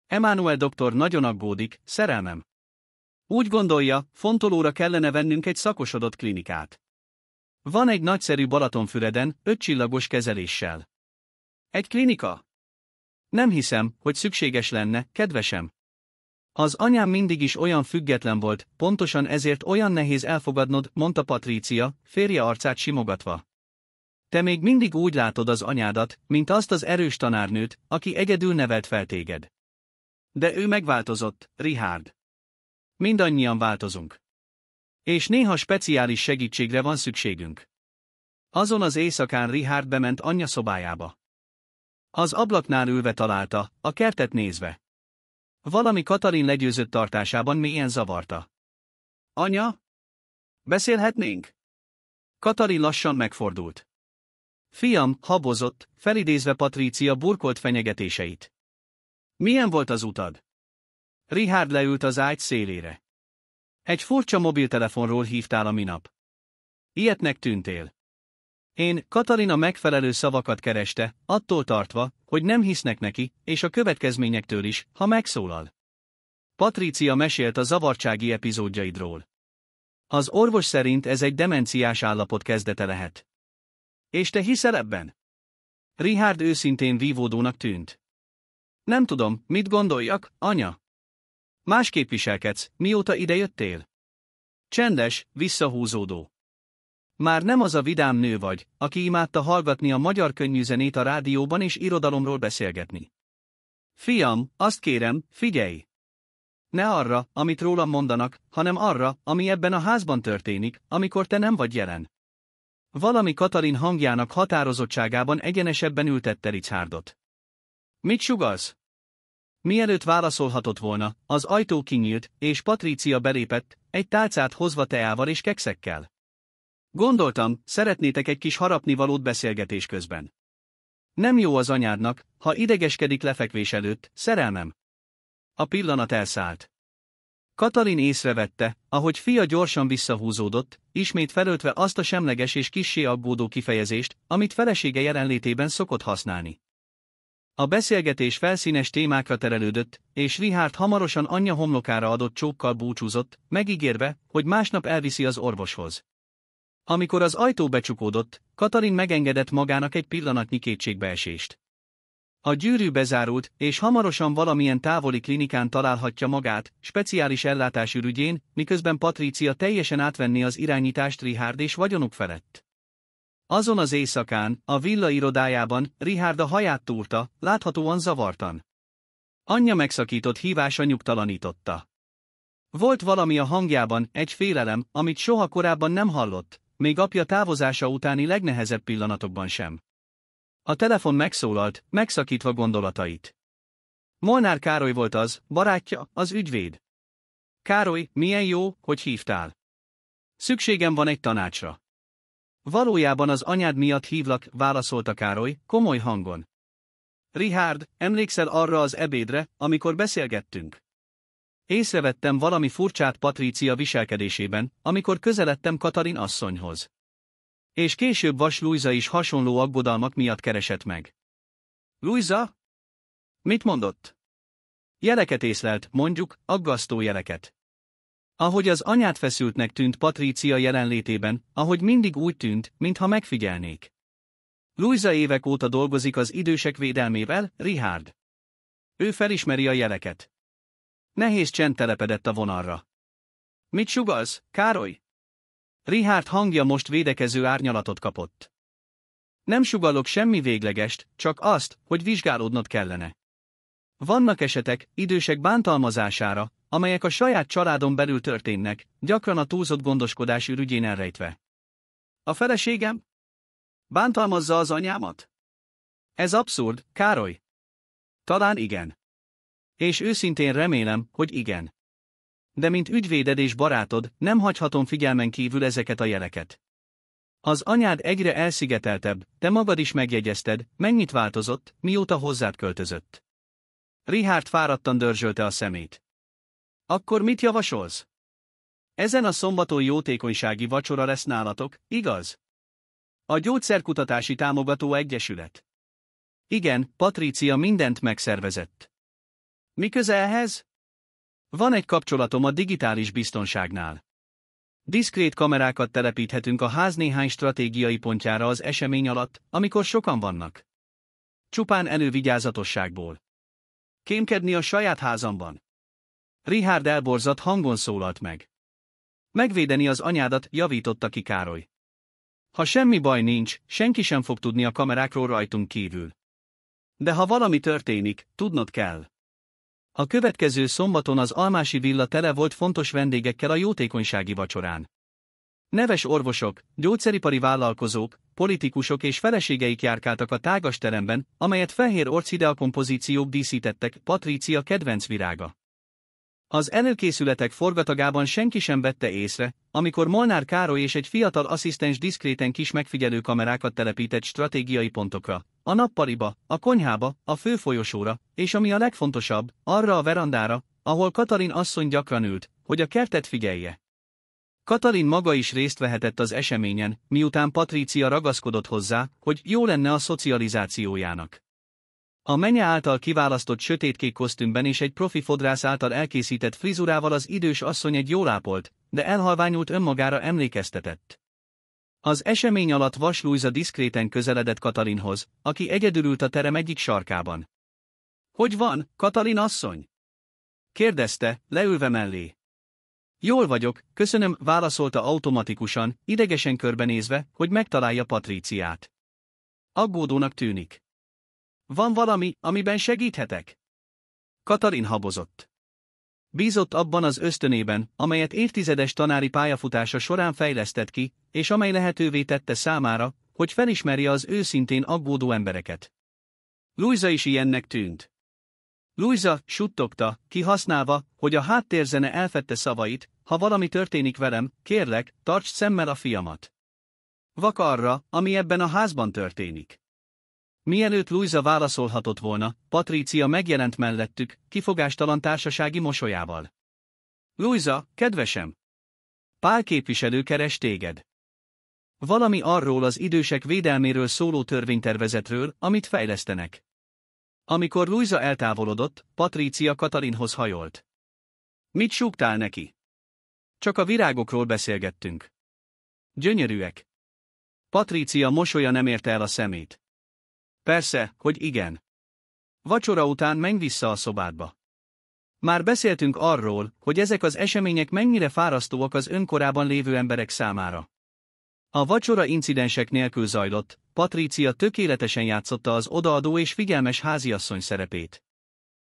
Emmanuel doktor nagyon aggódik, szerelmem. Úgy gondolja, fontolóra kellene vennünk egy szakosodott klinikát. Van egy nagyszerű Balatonfüreden, 5 csillagos kezeléssel. Egy klinika? Nem hiszem, hogy szükséges lenne, kedvesem. Az anyám mindig is olyan független volt, pontosan ezért olyan nehéz elfogadnod, mondta Patricia, férje arcát simogatva. Te még mindig úgy látod az anyádat, mint azt az erős tanárnőt, aki egyedül nevelt fel téged. De ő megváltozott, Richard. Mindannyian változunk. És néha speciális segítségre van szükségünk. Azon az éjszakán Richard bement anyja szobájába. Az ablaknál ülve találta, a kertet nézve. Valami Katalin legyőzött tartásában mélyen zavarta. Anya? Beszélhetnénk? Katalin lassan megfordult. Fiam, habozott, felidézve Patricia burkolt fenyegetéseit. Milyen volt az utad? Richard leült az ágy szélére. Egy furcsa mobiltelefonról hívtál a minap. Ilyetnek tűntél. Katalin a megfelelő szavakat kereste, attól tartva, hogy nem hisznek neki, és a következményektől is, ha megszólal. Patricia mesélt a zavartsági epizódjaidról. Az orvos szerint ez egy demenciás állapot kezdete lehet. És te hiszel ebben? Richard őszintén vívódónak tűnt. Nem tudom, mit gondoljak, anya? Másképp viselkedsz, mióta idejöttél? Csendes, visszahúzódó. Már nem az a vidám nő vagy, aki imádta hallgatni a magyar könnyűzenét a rádióban és irodalomról beszélgetni. Fiam, azt kérem, figyelj! Ne arra, amit rólam mondanak, hanem arra, ami ebben a házban történik, amikor te nem vagy jelen. Valami Katalin hangjának határozottságában egyenesebben ültette Richardot. Mit sugallsz? Mielőtt válaszolhatott volna, az ajtó kinyílt, és Patricia belépett, egy tálcát hozva teával és kekszekkel. Gondoltam, szeretnétek egy kis harapnivalót beszélgetés közben. Nem jó az anyádnak, ha idegeskedik lefekvés előtt, szerelmem. A pillanat elszállt. Katalin észrevette, ahogy fia gyorsan visszahúzódott, ismét felöltve azt a semleges és kissé aggódó kifejezést, amit felesége jelenlétében szokott használni. A beszélgetés felszínes témákra terelődött, és Richard hamarosan anyja homlokára adott csókkal búcsúzott, megígérve, hogy másnap elviszi az orvoshoz. Amikor az ajtó becsukódott, Katalin megengedett magának egy pillanatnyi kétségbeesést. A gyűrű bezárult, és hamarosan valamilyen távoli klinikán találhatja magát, speciális ellátás ürügyén, miközben Patricia teljesen átvenné az irányítást Richard és vagyonuk felett. Azon az éjszakán, a villa irodájában, Richard a haját túrta, láthatóan zavartan. Anyja megszakított hívása nyugtalanította. Volt valami a hangjában, egy félelem, amit soha korábban nem hallott, még apja távozása utáni legnehezebb pillanatokban sem. A telefon megszólalt, megszakítva gondolatait. Molnár Károly volt az, barátja, az ügyvéd. Károly, milyen jó, hogy hívtál. Szükségem van egy tanácsra. Valójában az anyád miatt hívlak, válaszolta Károly, komoly hangon. Richard, emlékszel arra az ebédre, amikor beszélgettünk? Észrevettem valami furcsát Patricia viselkedésében, amikor közeledtem Katalin asszonyhoz. És később Vas Lujza is hasonló aggodalmak miatt keresett meg. Lujza? Mit mondott? Jeleket észlelt, mondjuk, aggasztó jeleket. Ahogy az anyát feszültnek tűnt Patricia jelenlétében, ahogy mindig úgy tűnt, mintha megfigyelnék. Lujza évek óta dolgozik az idősek védelmével, Richard. Ő felismeri a jeleket. Nehéz csend telepedett a vonalra. Mit sugallsz, Károly? Richard hangja most védekező árnyalatot kapott. Nem sugallok semmi véglegest, csak azt, hogy vizsgálódnod kellene. Vannak esetek, idősek bántalmazására, amelyek a saját családon belül történnek, gyakran a túlzott gondoskodás ürügyén elrejtve. A feleségem? Bántalmazza az anyámat? Ez abszurd, Károly. Talán igen. És őszintén remélem, hogy igen. De mint ügyvéded és barátod, nem hagyhatom figyelmen kívül ezeket a jeleket. Az anyád egyre elszigeteltebb, te magad is megjegyezted, mennyit változott, mióta hozzád költözött. Richard fáradtan dörzsölte a szemét. Akkor mit javasolsz? Ezen a szombaton jótékonysági vacsora lesz nálatok, igaz? A Gyógyszerkutatási Támogató Egyesület. Igen, Patrícia mindent megszervezett. Mi köze ehhez? Van egy kapcsolatom a digitális biztonságnál. Diszkrét kamerákat telepíthetünk a ház néhány stratégiai pontjára az esemény alatt, amikor sokan vannak. Csupán elővigyázatosságból. Kémkedni a saját házamban. Richard elborzadt hangon szólalt meg. Megvédeni az anyádat, javította ki Károly. Ha semmi baj nincs, senki sem fog tudni a kamerákról rajtunk kívül. De ha valami történik, tudnod kell. A következő szombaton az Almási villa tele volt fontos vendégekkel a jótékonysági vacsorán. Neves orvosok, gyógyszeripari vállalkozók, politikusok és feleségeik járkáltak a tágas teremben, amelyet fehér orchidea kompozíciók díszítettek, Patrícia kedvenc virága. Az előkészületek forgatagában senki sem vette észre, amikor Molnár Károly és egy fiatal asszisztens diszkréten kis megfigyelő kamerákat telepített stratégiai pontokra, a nappaliba, a konyhába, a főfolyosóra, és ami a legfontosabb, arra a verandára, ahol Katalin asszony gyakran ült, hogy a kertet figyelje. Katalin maga is részt vehetett az eseményen, miután Patrícia ragaszkodott hozzá, hogy jó lenne a szocializációjának. A menye által kiválasztott sötétkék kosztümben és egy profi fodrász által elkészített frizurával az idős asszony egy jól ápolt, de elhalványult önmagára emlékeztetett. Az esemény alatt Vas Lujza diszkréten közeledett Katalinhoz, aki egyedül ült a terem egyik sarkában. Hogy van, Katalin asszony? Kérdezte, leülve mellé. Jól vagyok, köszönöm, válaszolta automatikusan, idegesen körbenézve, hogy megtalálja Patríciát. Aggódónak tűnik. Van valami, amiben segíthetek? Katalin habozott. Bízott abban az ösztönében, amelyet évtizedes tanári pályafutása során fejlesztett ki, és amely lehetővé tette számára, hogy felismerje az őszintén aggódó embereket. Lujza is ilyennek tűnt. Lujza, suttogta, kihasználva, hogy a háttérzene elfedte szavait, ha valami történik velem, kérlek, tartsd szemmel a fiamat. Vak arra, ami ebben a házban történik. Mielőtt Lujza válaszolhatott volna, Patrícia megjelent mellettük, kifogástalan társasági mosolyával. Lujza, kedvesem! Pál képviselő keres téged. Valami arról az idősek védelméről szóló törvénytervezetről, amit fejlesztenek. Amikor Lujza eltávolodott, Patrícia Katalinhoz hajolt. Mit súgtál neki? Csak a virágokról beszélgettünk. Gyönyörűek. Patrícia mosolya nem érte el a szemét. Persze, hogy igen. Vacsora után menj vissza a szobádba. Már beszéltünk arról, hogy ezek az események mennyire fárasztóak az önkorában lévő emberek számára. A vacsora incidensek nélkül zajlott, Patrícia tökéletesen játszotta az odaadó és figyelmes háziasszony szerepét.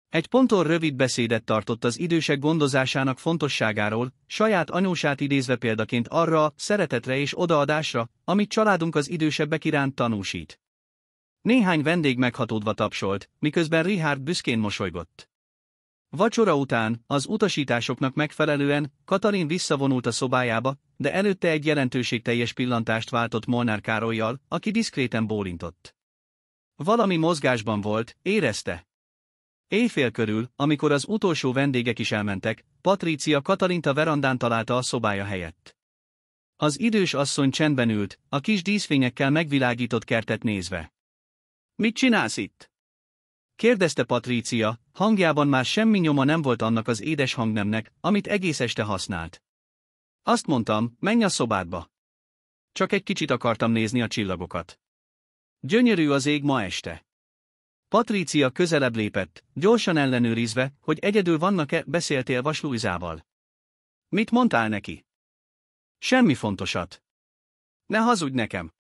Egy ponton rövid beszédet tartott az idősek gondozásának fontosságáról, saját anyósát idézve példaként arra a szeretetre és odaadásra, amit családunk az idősebbek iránt tanúsít. Néhány vendég meghatódva tapsolt, miközben Richard büszkén mosolygott. Vacsora után, az utasításoknak megfelelően, Katalin visszavonult a szobájába, de előtte egy jelentőségteljes pillantást váltott Molnár Károllyal, aki diszkréten bólintott. Valami mozgásban volt, érezte. Éjfél körül, amikor az utolsó vendégek is elmentek, Patrícia Katalint a verandán találta a szobája helyett. Az idős asszony csendben ült, a kis díszfényekkel megvilágított kertet nézve. Mit csinálsz itt? Kérdezte Patrícia, hangjában már semmi nyoma nem volt annak az édes hangnemnek, amit egész este használt. Azt mondtam, menj a szobádba. Csak egy kicsit akartam nézni a csillagokat. Gyönyörű az ég ma este. Patrícia közelebb lépett, gyorsan ellenőrizve, hogy egyedül vannak-e. Beszéltél Vas Luisával? Mit mondtál neki? Semmi fontosat. Ne hazudj nekem!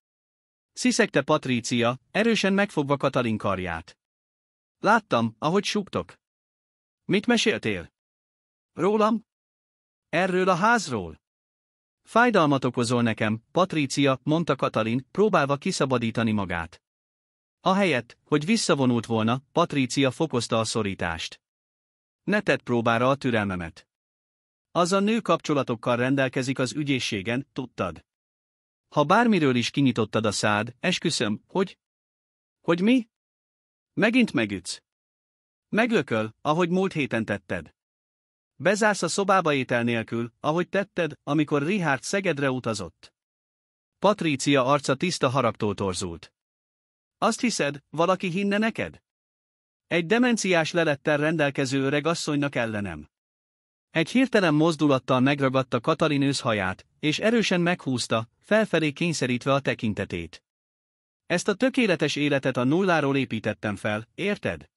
Sziszegte Patrícia, erősen megfogva Katalin karját. Láttam, ahogy súgtok. Mit meséltél? Rólam? Erről a házról? Fájdalmat okozol nekem, Patrícia, mondta Katalin, próbálva kiszabadítani magát. Ahelyett, hogy visszavonult volna, Patrícia fokozta a szorítást. Ne tedd próbára a türelmemet. Az a nő kapcsolatokkal rendelkezik az ügyészségen, tudtad? Ha bármiről is kinyitottad a szád, esküszöm, hogy... Hogy mi? Megint megütsz. Meglököl, ahogy múlt héten tetted. Bezársz a szobába étel nélkül, ahogy tetted, amikor Richard Szegedre utazott. Patrícia arca tiszta haragtól torzult. Azt hiszed, valaki hinne neked? Egy demenciás lelettel rendelkező öreg asszonynak ellenem. Egy hirtelen mozdulattal megragadta Katalin őszhaját, és erősen meghúzta, felfelé kényszerítve a tekintetét. Ezt a tökéletes életet a nulláról építettem fel, érted?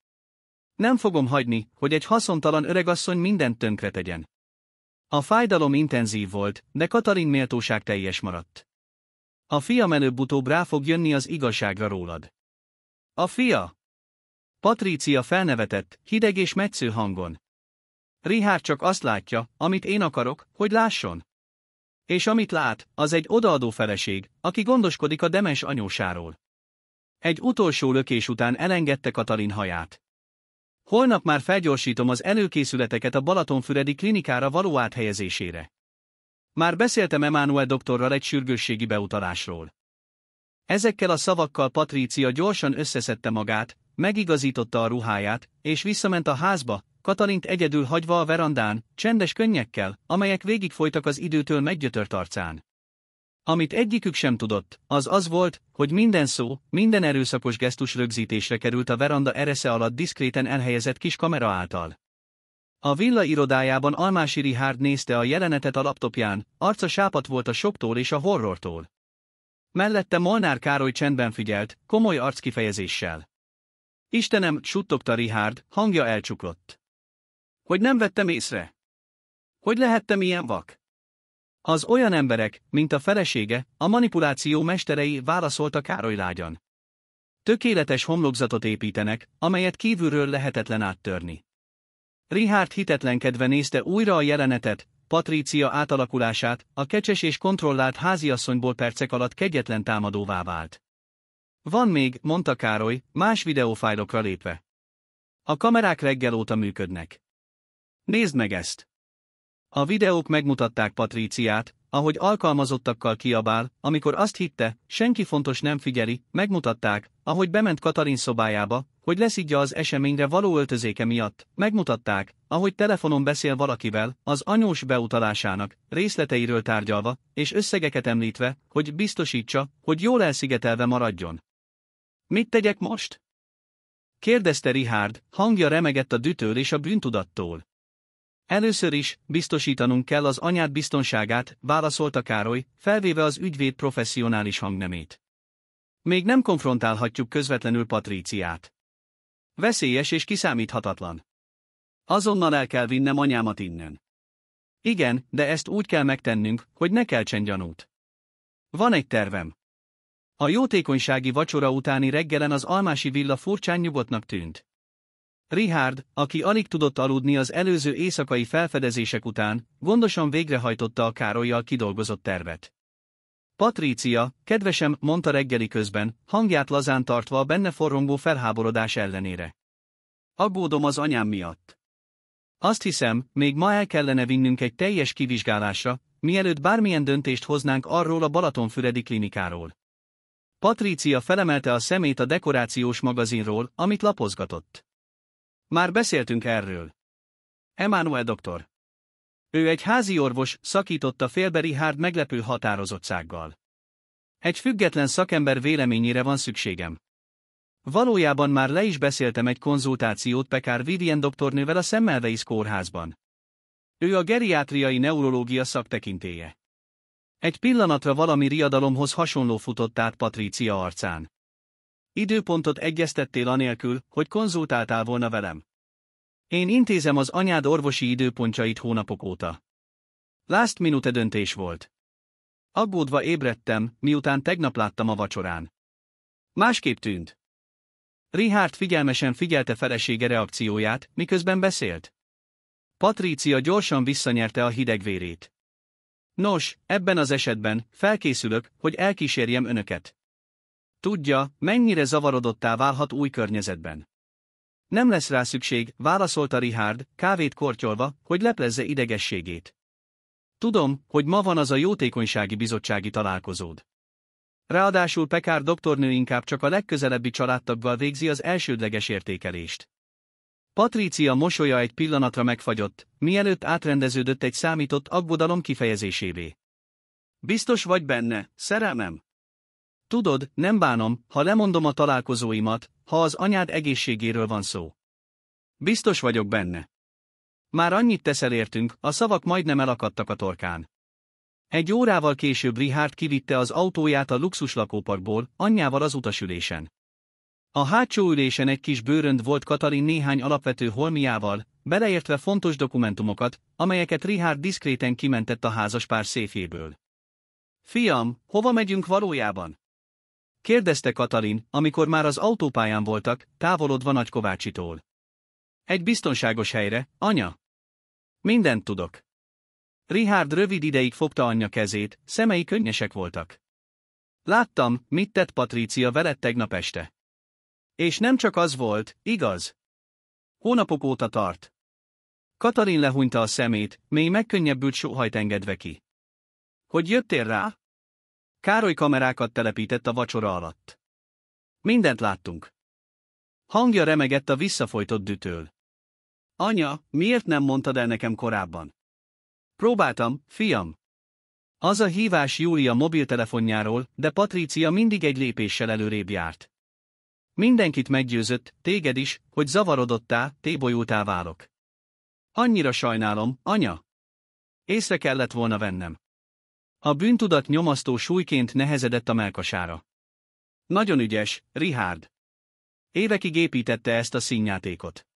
Nem fogom hagyni, hogy egy haszontalan öregasszony mindent tönkretegyen. A fájdalom intenzív volt, de Katalin méltóságteljes maradt. A fiam előbb-utóbb rá fog jönni az igazságra rólad. A fia? Patrícia felnevetett, hideg és metsző hangon. Richard csak azt látja, amit én akarok, hogy lásson. És amit lát, az egy odaadó feleség, aki gondoskodik a demens anyósáról. Egy utolsó lökés után elengedte Katalin haját. Holnap már felgyorsítom az előkészületeket a Balatonfüredi klinikára való áthelyezésére. Már beszéltem Emmanuel doktorral egy sürgősségi beutalásról. Ezekkel a szavakkal Patrícia gyorsan összeszedte magát, megigazította a ruháját, és visszament a házba, Katalint egyedül hagyva a verandán, csendes könnyekkel, amelyek végigfolytak az időtől meggyötört arcán. Amit egyikük sem tudott, az volt, hogy minden szó, minden erőszakos gesztus rögzítésre került a veranda eresze alatt diszkréten elhelyezett kis kamera által. A villa irodájában Almási Richard nézte a jelenetet a laptopján, arca sápadt volt a sokktól és a horrortól. Mellette Molnár Károly csendben figyelt, komoly arckifejezéssel. Istenem, suttogta Richard, hangja elcsuklott. Hogy nem vettem észre? Hogy lehettem ilyen vak? Az olyan emberek, mint a felesége, a manipuláció mesterei, válaszolta Károly lágyan. Tökéletes homlokzatot építenek, amelyet kívülről lehetetlen áttörni. Richard hitetlenkedve nézte újra a jelenetet, Patrícia átalakulását, a kecses és kontrollált háziasszonyból percek alatt kegyetlen támadóvá vált. Van még, mondta Károly, más videófájlokra lépve. A kamerák reggel óta működnek. Nézd meg ezt! A videók megmutatták Patríciát, ahogy alkalmazottakkal kiabál, amikor azt hitte, senki fontos nem figyeli, megmutatták, ahogy bement Katalin szobájába, hogy leszidja az eseményre való öltözéke miatt, megmutatták, ahogy telefonon beszél valakivel, az anyós beutalásának részleteiről tárgyalva, és összegeket említve, hogy biztosítsa, hogy jól elszigetelve maradjon. Mit tegyek most? Kérdezte Richard, hangja remegett a dühtől és a bűntudattól. Először is, biztosítanunk kell az anyád biztonságát, válaszolta Károly, felvéve az ügyvéd professzionális hangnemét. Még nem konfrontálhatjuk közvetlenül Patríciát. Veszélyes és kiszámíthatatlan. Azonnal el kell vinnem anyámat innen. Igen, de ezt úgy kell megtennünk, hogy ne keltsen gyanút. Van egy tervem. A jótékonysági vacsora utáni reggelen az Almási villa furcsán nyugodtnak tűnt. Richard, aki alig tudott aludni az előző éjszakai felfedezések után, gondosan végrehajtotta a Károllyal kidolgozott tervet. Patrícia, kedvesem, mondta reggeli közben, hangját lazán tartva a benne forrongó felháborodás ellenére. Aggódom az anyám miatt. Azt hiszem, még ma el kellene vinnünk egy teljes kivizsgálásra, mielőtt bármilyen döntést hoznánk arról a Balatonfüredi klinikáról. Patrícia felemelte a szemét a dekorációs magazinról, amit lapozgatott. Már beszéltünk erről. Emmanuel doktor. Ő egy házi orvos, szakította félbe Richard meglepő határozottsággal. Egy független szakember véleményére van szükségem. Valójában már le is beszéltem egy konzultációt Pekár Vivien doktornővel a Semmelweis kórházban. Ő a geriátriai neurológia szaktekintélye. Egy pillanatra valami riadalomhoz hasonló futott át Patrícia arcán. Időpontot egyeztettél anélkül, hogy konzultáltál volna velem. Én intézem az anyád orvosi időpontjait hónapok óta. Last minute döntés volt. Aggódva ébredtem, miután tegnap láttam a vacsorán. Másképp tűnt. Richard figyelmesen figyelte felesége reakcióját, miközben beszélt. Patricia gyorsan visszanyerte a hideg vérét. Nos, ebben az esetben felkészülök, hogy elkísérjem önöket. Tudja, mennyire zavarodottá válhat új környezetben. Nem lesz rá szükség, válaszolta Richard, kávét kortyolva, hogy leplezze idegességét. Tudom, hogy ma van az a jótékonysági bizottsági találkozód. Ráadásul Pekár doktornő inkább csak a legközelebbi családtaggal végzi az elsődleges értékelést. Patricia mosolya egy pillanatra megfagyott, mielőtt átrendeződött egy számított aggodalom kifejezésévé. Biztos vagy benne, szerelmem? Tudod, nem bánom, ha lemondom a találkozóimat, ha az anyád egészségéről van szó. Biztos vagyok benne. Már annyit teszel értünk, a szavak majdnem elakadtak a torkán. Egy órával később Richard kivitte az autóját a luxus lakóparkból, anyjával az utasülésen. A hátsó ülésen egy kis bőrönd volt Katalin néhány alapvető holmiával, beleértve fontos dokumentumokat, amelyeket Richard diszkréten kimentett a házaspár széfjéből. Fiam, hova megyünk valójában? Kérdezte Katalin, amikor már az autópályán voltak, távolodva Nagykovácsitól. Egy biztonságos helyre, anya. Mindent tudok. Richard rövid ideig fogta anyja kezét, szemei könnyesek voltak. Láttam, mit tett Patricia veled tegnap este. És nem csak az volt, igaz? Hónapok óta tart. Katalin lehúnyta a szemét, mély megkönnyebbült sóhajt engedve ki. Hogy jöttél rá? Károly kamerákat telepített a vacsora alatt. Mindent láttunk. Hangja remegett a visszafolytott dühtől. Anya, miért nem mondtad el nekem korábban? Próbáltam, fiam. Az a hívás Júlia mobiltelefonjáról, de Patricia mindig egy lépéssel előrébb járt. Mindenkit meggyőzött, téged is, hogy zavarodottá, tébolyultá válok. Annyira sajnálom, anya. Észre kellett volna vennem. A bűntudat nyomasztó súlyként nehezedett a mellkasára. Nagyon ügyes, Richard. Évekig építette ezt a színjátékot.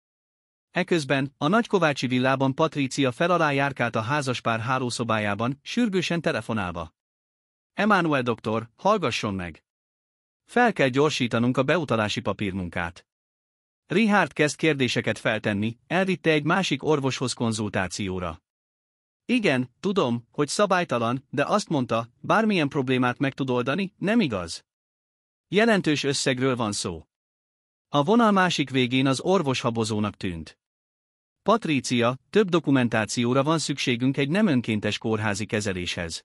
Eközben, a Nagykovácsi villában Patricia fel alá járkált a házaspár hálószobájában, sürgősen telefonálva. Emmanuel doktor, hallgasson meg! Fel kell gyorsítanunk a beutalási papírmunkát. Richard kezd kérdéseket feltenni, elvitte egy másik orvoshoz konzultációra. Igen, tudom, hogy szabálytalan, de azt mondta, bármilyen problémát meg tud oldani, nem igaz? Jelentős összegről van szó. A vonal másik végén az orvos habozónak tűnt. Patricia, több dokumentációra van szükségünk egy nem önkéntes kórházi kezeléshez.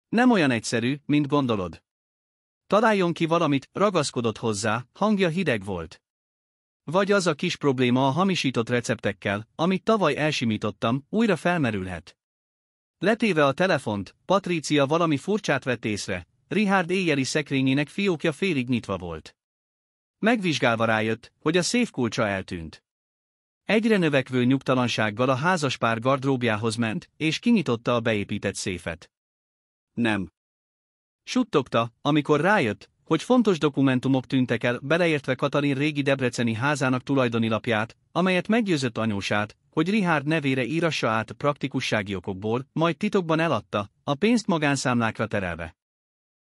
Nem olyan egyszerű, mint gondolod. Találjon ki valamit, ragaszkodott hozzá, hangja hideg volt. Vagy az a kis probléma a hamisított receptekkel, amit tavaly elsimítottam, újra felmerülhet. Letéve a telefont, Patricia valami furcsát vett észre, Richard éjjeli szekrényének fiókja félig nyitva volt. Megvizsgálva rájött, hogy a széf kulcsa eltűnt. Egyre növekvő nyugtalansággal a házaspár gardróbjához ment, és kinyitotta a beépített széfet. Nem. Suttogta, amikor rájött, hogy fontos dokumentumok tűntek el, beleértve Katalin régi debreceni házának tulajdonilapját, amelyet meggyőzött anyósát, hogy Richard nevére írassa át praktikussági okokból, majd titokban eladta, a pénzt magánszámlákra terelve.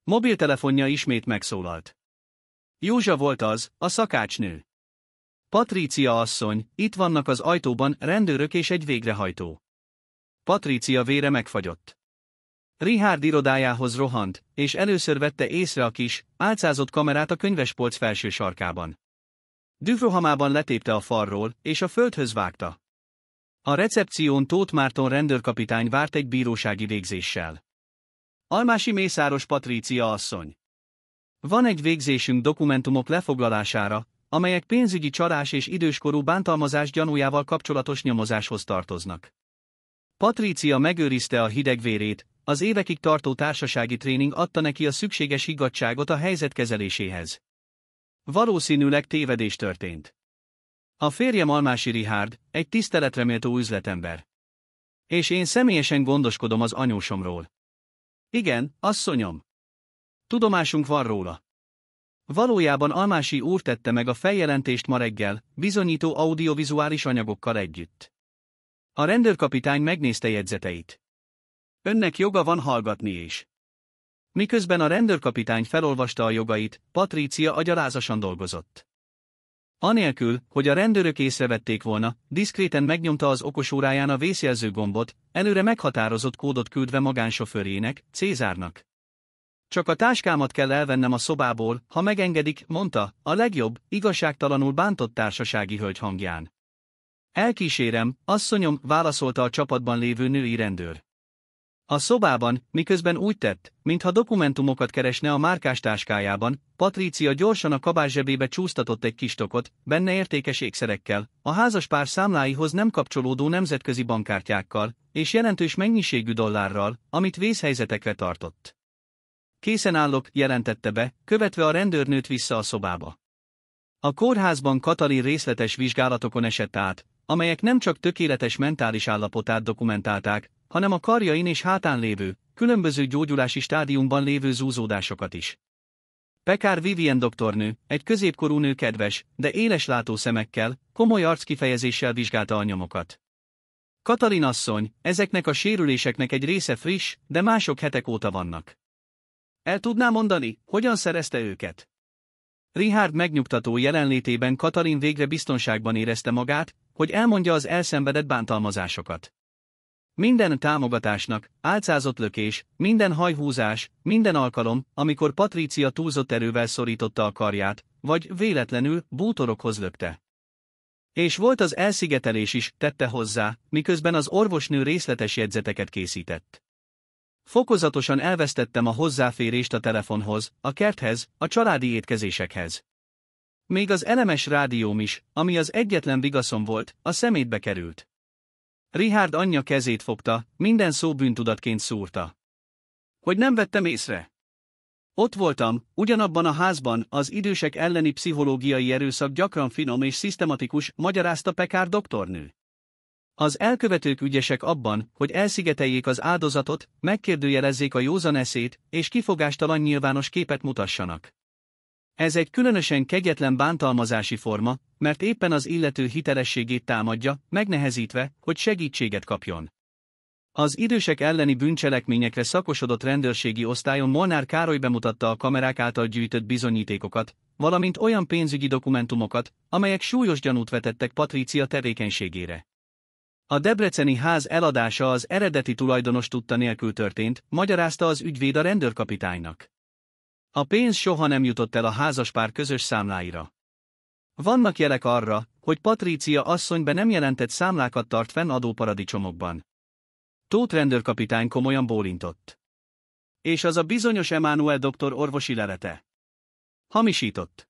Mobiltelefonja ismét megszólalt. Józsa volt az, a szakácsnő. Patricia asszony, itt vannak az ajtóban rendőrök és egy végrehajtó. Patricia vére megfagyott. Richard irodájához rohant, és először vette észre a kis, álcázott kamerát a könyvespolc felső sarkában. Dührohamában letépte a falról, és a földhöz vágta. A recepción Tóth Márton rendőrkapitány várt egy bírósági végzéssel. Almási Mészáros Patricia asszony. Van egy végzésünk dokumentumok lefoglalására, amelyek pénzügyi csalás és időskorú bántalmazás gyanújával kapcsolatos nyomozáshoz tartoznak. Patricia megőrizte a hideg vérét, az évekig tartó társasági tréning adta neki a szükséges higgadtságot a helyzet kezeléséhez. Valószínűleg tévedés történt. A férjem Almási Richard, egy tiszteletreméltó üzletember. És én személyesen gondoskodom az anyósomról. Igen, asszonyom. Tudomásunk van róla. Valójában Almási úr tette meg a feljelentést ma reggel, bizonyító audiovizuális anyagokkal együtt. A rendőrkapitány megnézte jegyzeteit. Önnek joga van hallgatni is. Miközben a rendőrkapitány felolvasta a jogait, Patrícia agyalázasan dolgozott. Anélkül, hogy a rendőrök észrevették volna, diszkréten megnyomta az okosóráján a vészjelző gombot, előre meghatározott kódot küldve magánsofőrjének, Cézárnak. Csak a táskámat kell elvennem a szobából, ha megengedik, mondta, a legjobb, igazságtalanul bántott társasági hölgy hangján. Elkísérem, asszonyom, válaszolta a csapatban lévő női rendőr. A szobában, miközben úgy tett, mintha dokumentumokat keresne a márkás táskájában, Patrícia gyorsan a kabát zsebébe csúsztatott egy kis tokot, benne értékes ékszerekkel, a házaspár számláihoz nem kapcsolódó nemzetközi bankkártyákkal, és jelentős mennyiségű dollárral, amit vészhelyzetekre tartott. Készen állok, jelentette be, követve a rendőrnőt vissza a szobába. A kórházban Katalin részletes vizsgálatokon esett át, amelyek nem csak tökéletes mentális állapotát dokumentálták, hanem a karjain és hátán lévő, különböző gyógyulási stádiumban lévő zúzódásokat is. Pekár Vivien doktornő, egy középkorú nő kedves, de éles látószemekkel, komoly arckifejezéssel vizsgálta a nyomokat. Katalin asszony, ezeknek a sérüléseknek egy része friss, de mások hetek óta vannak. El tudná mondani, hogyan szerezte őket? Richard megnyugtató jelenlétében Katalin végre biztonságban érezte magát, hogy elmondja az elszenvedett bántalmazásokat. Minden támogatásnak, álcázott lökés, minden hajhúzás, minden alkalom, amikor Patrícia túlzott erővel szorította a karját, vagy véletlenül bútorokhoz lökte. És volt az elszigetelés is, tette hozzá, miközben az orvosnő részletes jegyzeteket készített. Fokozatosan elvesztettem a hozzáférést a telefonhoz, a kerthez, a családi étkezésekhez. Még az elemes rádióm is, ami az egyetlen vigaszom volt, a szemétbe került. Richard anyja kezét fogta, minden szó bűntudatként szúrta. Hogy nem vettem észre? Ott voltam, ugyanabban a házban, az idősek elleni pszichológiai erőszak gyakran finom és szisztematikus, magyarázta Pekár doktornő. Az elkövetők ügyesek abban, hogy elszigeteljék az áldozatot, megkérdőjelezzék a józan eszét, és kifogástalan nyilvános képet mutassanak. Ez egy különösen kegyetlen bántalmazási forma, mert éppen az illető hitelességét támadja, megnehezítve, hogy segítséget kapjon. Az idősek elleni bűncselekményekre szakosodott rendőrségi osztályon Molnár Károly bemutatta a kamerák által gyűjtött bizonyítékokat, valamint olyan pénzügyi dokumentumokat, amelyek súlyos gyanút vetettek Patrícia tevékenységére. A debreceni ház eladása az eredeti tulajdonos tudta nélkül történt, magyarázta az ügyvéd a rendőrkapitánynak. A pénz soha nem jutott el a házaspár közös számláira. Vannak jelek arra, hogy Patrícia asszony be nem jelentett számlákat tart fenn adóparadicsomokban. Tóth rendőrkapitány komolyan bólintott. És az a bizonyos Emmanuel doktor orvosi lelete. Hamisított.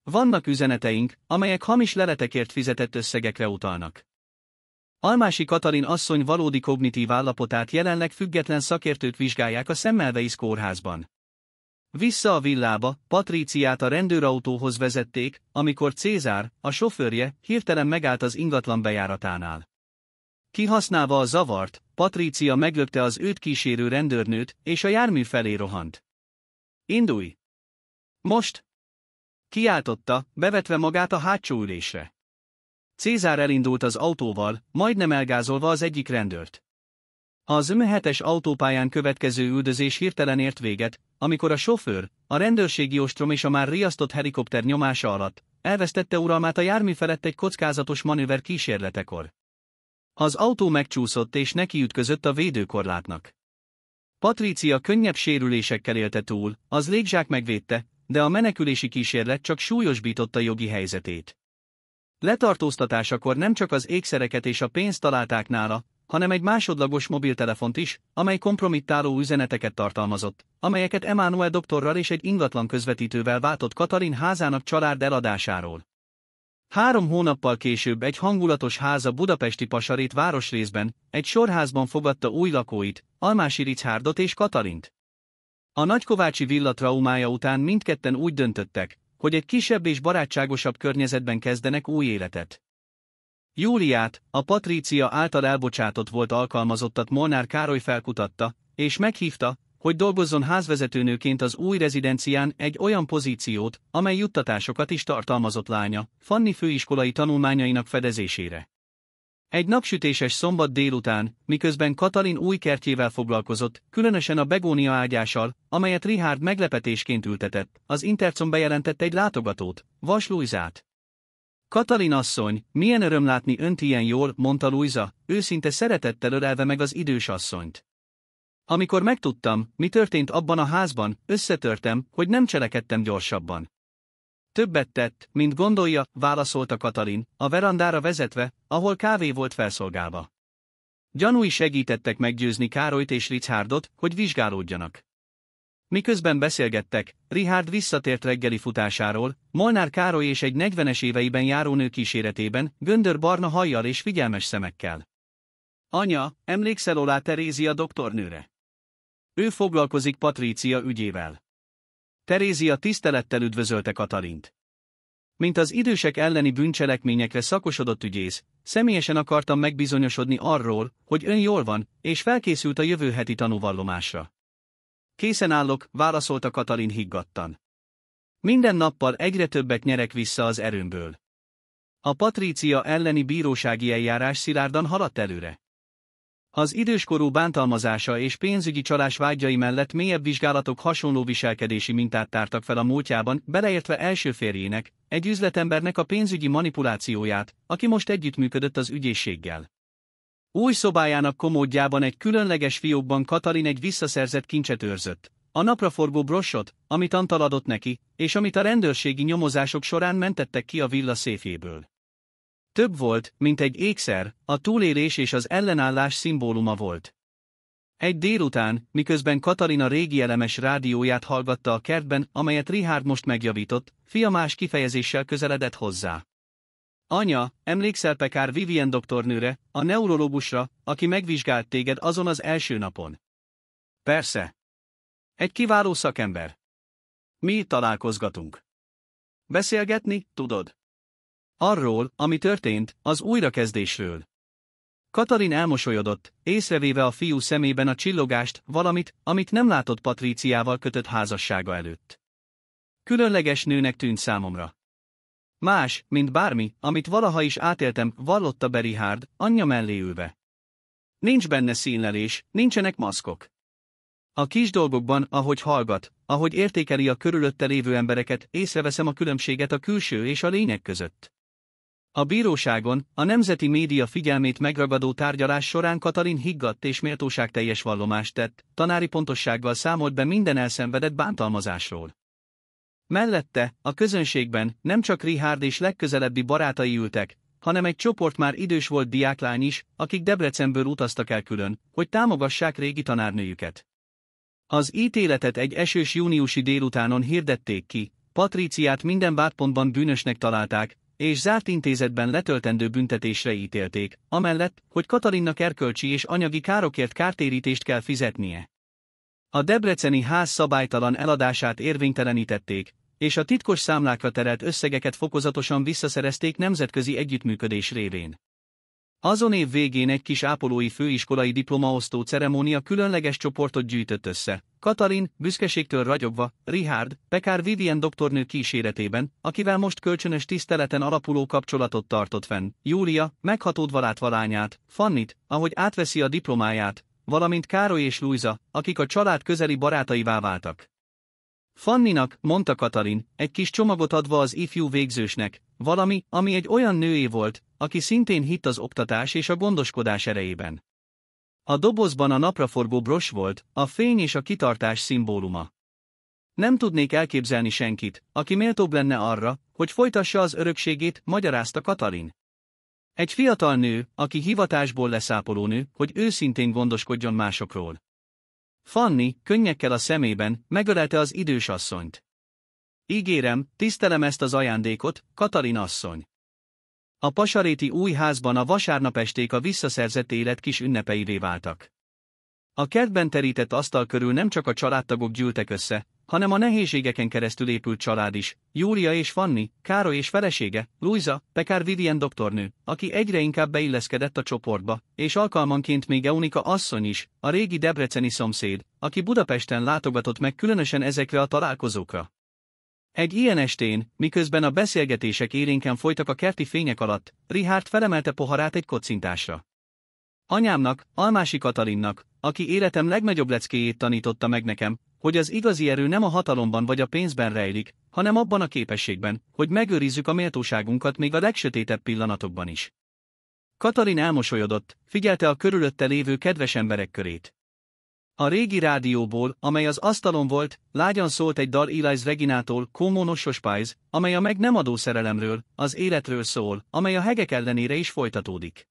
Vannak üzeneteink, amelyek hamis leletekért fizetett összegekre utalnak. Almási Katalin asszony valódi kognitív állapotát jelenleg független szakértők vizsgálják a Semmelweis kórházban. Vissza a villába, Patríciát a rendőrautóhoz vezették, amikor Cézár, a sofőrje, hirtelen megállt az ingatlan bejáratánál. Kihasználva a zavart, Patrícia meglökte az őt kísérő rendőrnőt, és a jármű felé rohant. Indulj! Most! Kiáltotta, bevetve magát a hátsó ülésre. Cézár elindult az autóval, majdnem elgázolva az egyik rendőrt. Az M7-es autópályán következő üldözés hirtelen ért véget, amikor a sofőr, a rendőrségi ostrom és a már riasztott helikopter nyomása alatt elvesztette uralmát a jármű felett egy kockázatos manőver kísérletekor. Az autó megcsúszott és nekiütközött a védőkorlátnak. Patrícia könnyebb sérülésekkel élte túl, az légzsák megvédte, de a menekülési kísérlet csak súlyosbította jogi helyzetét. Letartóztatásakor nem csak az ékszereket és a pénzt találták nála, hanem egy másodlagos mobiltelefont is, amely kompromittáló üzeneteket tartalmazott, amelyeket Emmanuel doktorral és egy ingatlan közvetítővel váltott Katalin házának család eladásáról. 3 hónappal később egy hangulatos ház a budapesti Pasarét városrészben, egy sorházban fogadta új lakóit, Almási Richardot és Katalint. A nagykovácsi villa traumája után mindketten úgy döntöttek, hogy egy kisebb és barátságosabb környezetben kezdenek új életet. Júliát, a Patrícia által elbocsátott volt alkalmazottat Molnár Károly felkutatta, és meghívta, hogy dolgozzon házvezetőnőként az új rezidencián egy olyan pozíciót, amely juttatásokat is tartalmazott lánya, Fanny főiskolai tanulmányainak fedezésére. Egy napsütéses szombat délután, miközben Katalin új kertjével foglalkozott, különösen a begónia ágyással, amelyet Richard meglepetésként ültetett, az Intercom bejelentett egy látogatót, Vas Luizát. Katalin asszony, milyen öröm látni önt ilyen jól, mondta Luiza, őszinte szeretettel ölelve meg az idős asszonyt. Amikor megtudtam, mi történt abban a házban, összetörtem, hogy nem cselekedtem gyorsabban. Többet tett, mint gondolja, válaszolta Katalin, a verandára vezetve, ahol kávé volt felszolgálva. Gyanúi segítettek meggyőzni Károlyt és Richardot, hogy vizsgálódjanak. Miközben beszélgettek, Richard visszatért reggeli futásáról, Molnár Károly és egy 40-es éveiben járó nő kíséretében, göndör barna hajjal és figyelmes szemekkel. Anya, emlékszel Olá Terézia doktornőre? Ő foglalkozik Patrícia ügyével. Terézia tisztelettel üdvözölte Katalint. Mint az idősek elleni bűncselekményekre szakosodott ügyész, személyesen akartam megbizonyosodni arról, hogy ön jól van, és felkészült a jövő heti tanúvallomásra. Készen állok, válaszolta Katalin higgadtan. Minden nappal egyre többet nyerek vissza az erőmből. A Patrícia elleni bírósági eljárás szilárdan haladt előre. Az időskorú bántalmazása és pénzügyi csalás vádjai mellett mélyebb vizsgálatok hasonló viselkedési mintát tártak fel a múltjában, beleértve első férjének, egy üzletembernek a pénzügyi manipulációját, aki most együttműködött az ügyészséggel. Új szobájának komódjában egy különleges fiókban Katalin egy visszaszerzett kincset őrzött, a napraforgó brossot, amit Antal adott neki, és amit a rendőrségi nyomozások során mentettek ki a villa széfjéből. Több volt, mint egy ékszer, a túlélés és az ellenállás szimbóluma volt. Egy délután, miközben Katalin a régi elemes rádióját hallgatta a kertben, amelyet Richard most megjavított, fia más kifejezéssel közeledett hozzá. Anya, emlékszel Pekár Vivien doktornőre, a neurológusra, aki megvizsgált téged azon az első napon? Persze. Egy kiváló szakember. Mi találkozgatunk. Beszélgetni, tudod? Arról, ami történt, az újrakezdésről. Katalin elmosolyodott, észrevéve a fiú szemében a csillogást, valamit, amit nem látott Patríciával kötött házassága előtt. Különleges nőnek tűnt számomra. Más, mint bármi, amit valaha is átéltem, vallotta be Richard, anyja mellé ülve. Nincs benne színlelés, nincsenek maszkok. A kis dolgokban, ahogy hallgat, ahogy értékeli a körülötte lévő embereket, észreveszem a különbséget a külső és a lényeg között. A bíróságon, a nemzeti média figyelmét megragadó tárgyalás során Katalin higgadt és méltóságteljes vallomást tett, tanári pontossággal számolt be minden elszenvedett bántalmazásról. Mellette, a közönségben nem csak Richard és legközelebbi barátai ültek, hanem egy csoport már idős volt diáklány is, akik Debrecenből utaztak el külön, hogy támogassák régi tanárnőjüket. Az ítéletet egy esős júniusi délutánon hirdették ki, Patríciát minden vádpontban bűnösnek találták, és zárt intézetben letöltendő büntetésre ítélték, amellett, hogy Katalinnak erkölcsi és anyagi károkért kártérítést kell fizetnie. A debreceni ház szabálytalan eladását érvénytelenítették, és a titkos számlákra terelt összegeket fokozatosan visszaszerezték nemzetközi együttműködés révén. Azon év végén egy kis ápolói főiskolai diplomaosztó ceremónia különleges csoportot gyűjtött össze. Katalin, büszkeségtől ragyogva, Richard, Pekár Vivien doktornő kíséretében, akivel most kölcsönös tiszteleten alapuló kapcsolatot tartott fenn, Júlia, meghatódva látva lányát, Fannit, ahogy átveszi a diplomáját, valamint Károly és Luiza, akik a család közeli barátaivá váltak. Fanninak, mondta Katalin, egy kis csomagot adva az ifjú végzősnek, valami, ami egy olyan nőé volt, aki szintén hitt az oktatás és a gondoskodás erejében. A dobozban a napraforgó bross volt, a fény és a kitartás szimbóluma. Nem tudnék elképzelni senkit, aki méltóbb lenne arra, hogy folytassa az örökségét, magyarázta Katalin. Egy fiatal nő, aki hivatásból leszápolónő, hogy őszintén gondoskodjon másokról. Fanny, könnyekkel a szemében, megölelte az idős asszonyt. Ígérem, tisztelem ezt az ajándékot, Katalin asszony. A pasaréti új házban a vasárnap esték a visszaszerzett élet kis ünnepeivé váltak. A kertben terített asztal körül nem csak a családtagok gyűltek össze, hanem a nehézségeken keresztül épült család is. Júlia és Fanny, Károly és felesége, Luisa, Pekár Vivien doktornő, aki egyre inkább beilleszkedett a csoportba, és alkalmanként még Eunika asszony is, a régi debreceni szomszéd, aki Budapesten látogatott meg különösen ezekre a találkozókra. Egy ilyen estén, miközben a beszélgetések élénken folytak a kerti fények alatt, Richárd felemelte poharát egy kocintásra. Anyámnak, Almási Katalinnak, aki életem legnagyobb leckéjét tanította meg nekem, hogy az igazi erő nem a hatalomban vagy a pénzben rejlik, hanem abban a képességben, hogy megőrizzük a méltóságunkat még a legsötétebb pillanatokban is. Katalin elmosolyodott, figyelte a körülötte lévő kedves emberek körét. A régi rádióból, amely az asztalon volt, lágyan szólt egy dal Elis Reginától, Como Nossos Pais, amely a meg nem adó szerelemről, az életről szól, amely a hegek ellenére is folytatódik.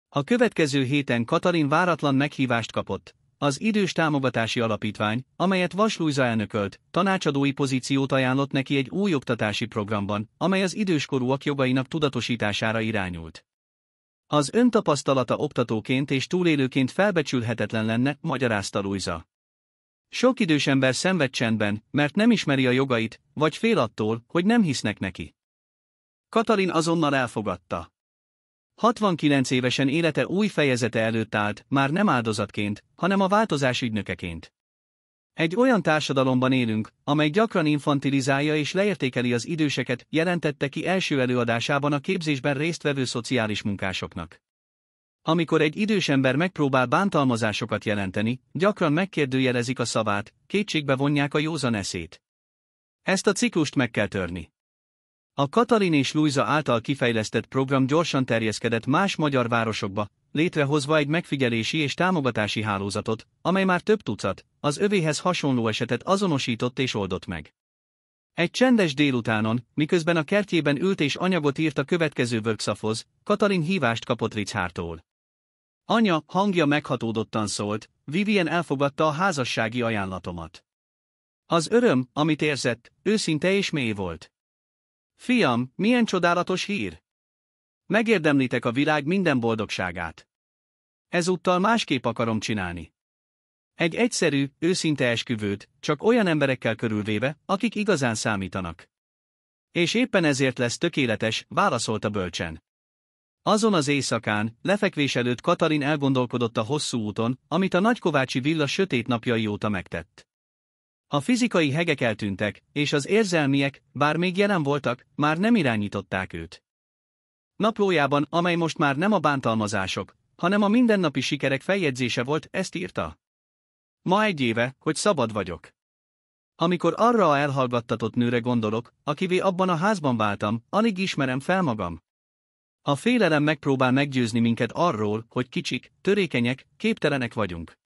A következő héten Katalin váratlan meghívást kapott. Az Idős Támogatási Alapítvány, amelyet Vas Lujza elnökölt, tanácsadói pozíciót ajánlott neki egy új oktatási programban, amely az időskorúak jogainak tudatosítására irányult. Az öntapasztalata oktatóként és túlélőként felbecsülhetetlen lenne, magyarázta Lujza. Sok idős ember szenved csendben, mert nem ismeri a jogait, vagy fél attól, hogy nem hisznek neki. Katalin azonnal elfogadta. 69 évesen élete új fejezete előtt állt, már nem áldozatként, hanem a változás ügynökeként. Egy olyan társadalomban élünk, amely gyakran infantilizálja és leértékeli az időseket, jelentette ki első előadásában a képzésben résztvevő szociális munkásoknak. Amikor egy idős ember megpróbál bántalmazásokat jelenteni, gyakran megkérdőjelezik a szavát, kétségbe vonják a józan eszét. Ezt a ciklust meg kell törni. A Katalin és Lujza által kifejlesztett program gyorsan terjeszkedett más magyar városokba, létrehozva egy megfigyelési és támogatási hálózatot, amely már több tucat, az övéhez hasonló esetet azonosított és oldott meg. Egy csendes délutánon, miközben a kertjében ült és anyagot írt a következő workshophoz, Katalin hívást kapott Richárdtól. Anya, hangja meghatódottan szólt, Vivien elfogadta a házassági ajánlatomat. Az öröm, amit érzett, őszinte és mély volt. Fiam, milyen csodálatos hír! Megérdemlitek a világ minden boldogságát. Ezúttal másképp akarom csinálni. Egy egyszerű, őszinte esküvőt, csak olyan emberekkel körülvéve, akik igazán számítanak. És éppen ezért lesz tökéletes, válaszolta bölcsen. Azon az éjszakán, lefekvés előtt Katalin elgondolkodott a hosszú úton, amit a Nagykovácsi villa sötét napjai óta megtett. A fizikai hegek eltűntek, és az érzelmiek, bár még jelen voltak, már nem irányították őt. Naplójában, amely most már nem a bántalmazások, hanem a mindennapi sikerek feljegyzése volt, ezt írta. Ma 1 éve, hogy szabad vagyok. Amikor arra a elhallgattatott nőre gondolok, akivé abban a házban váltam, alig ismerem fel magam. A félelem megpróbál meggyőzni minket arról, hogy kicsik, törékenyek, képtelenek vagyunk.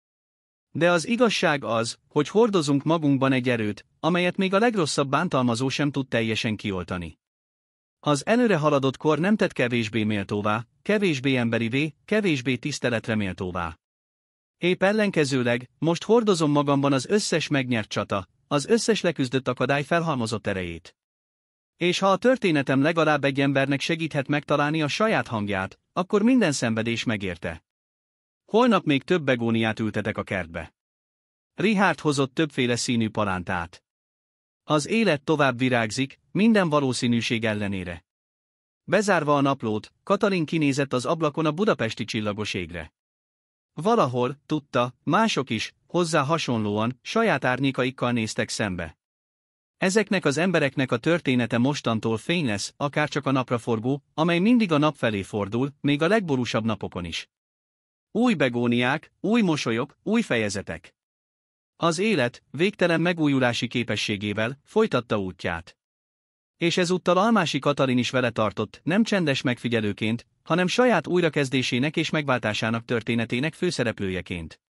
De az igazság az, hogy hordozunk magunkban egy erőt, amelyet még a legrosszabb bántalmazó sem tud teljesen kioltani. Az előre haladott kor nem tett kevésbé méltóvá, kevésbé emberivé, kevésbé tiszteletre méltóvá. Épp ellenkezőleg, most hordozom magamban az összes megnyert csata, az összes leküzdött akadály felhalmozott erejét. És ha a történetem legalább egy embernek segíthet megtalálni a saját hangját, akkor minden szenvedés megérte. Holnap még több begóniát ültetek a kertbe. Richárd hozott többféle színű palántát. Az élet tovább virágzik, minden valószínűség ellenére. Bezárva a naplót, Katalin kinézett az ablakon a budapesti csillagos égre. Valahol, tudta, mások is, hozzá hasonlóan, saját árnyékaikkal néztek szembe. Ezeknek az embereknek a története mostantól fény lesz, akárcsak a napraforgó, amely mindig a nap felé fordul, még a legborúsabb napokon is. Új begóniák, új mosolyok, új fejezetek. Az élet, végtelen megújulási képességével, folytatta útját. És ezúttal Almási Katalin is vele tartott, nem csendes megfigyelőként, hanem saját újrakezdésének és megváltásának történetének főszereplőjeként.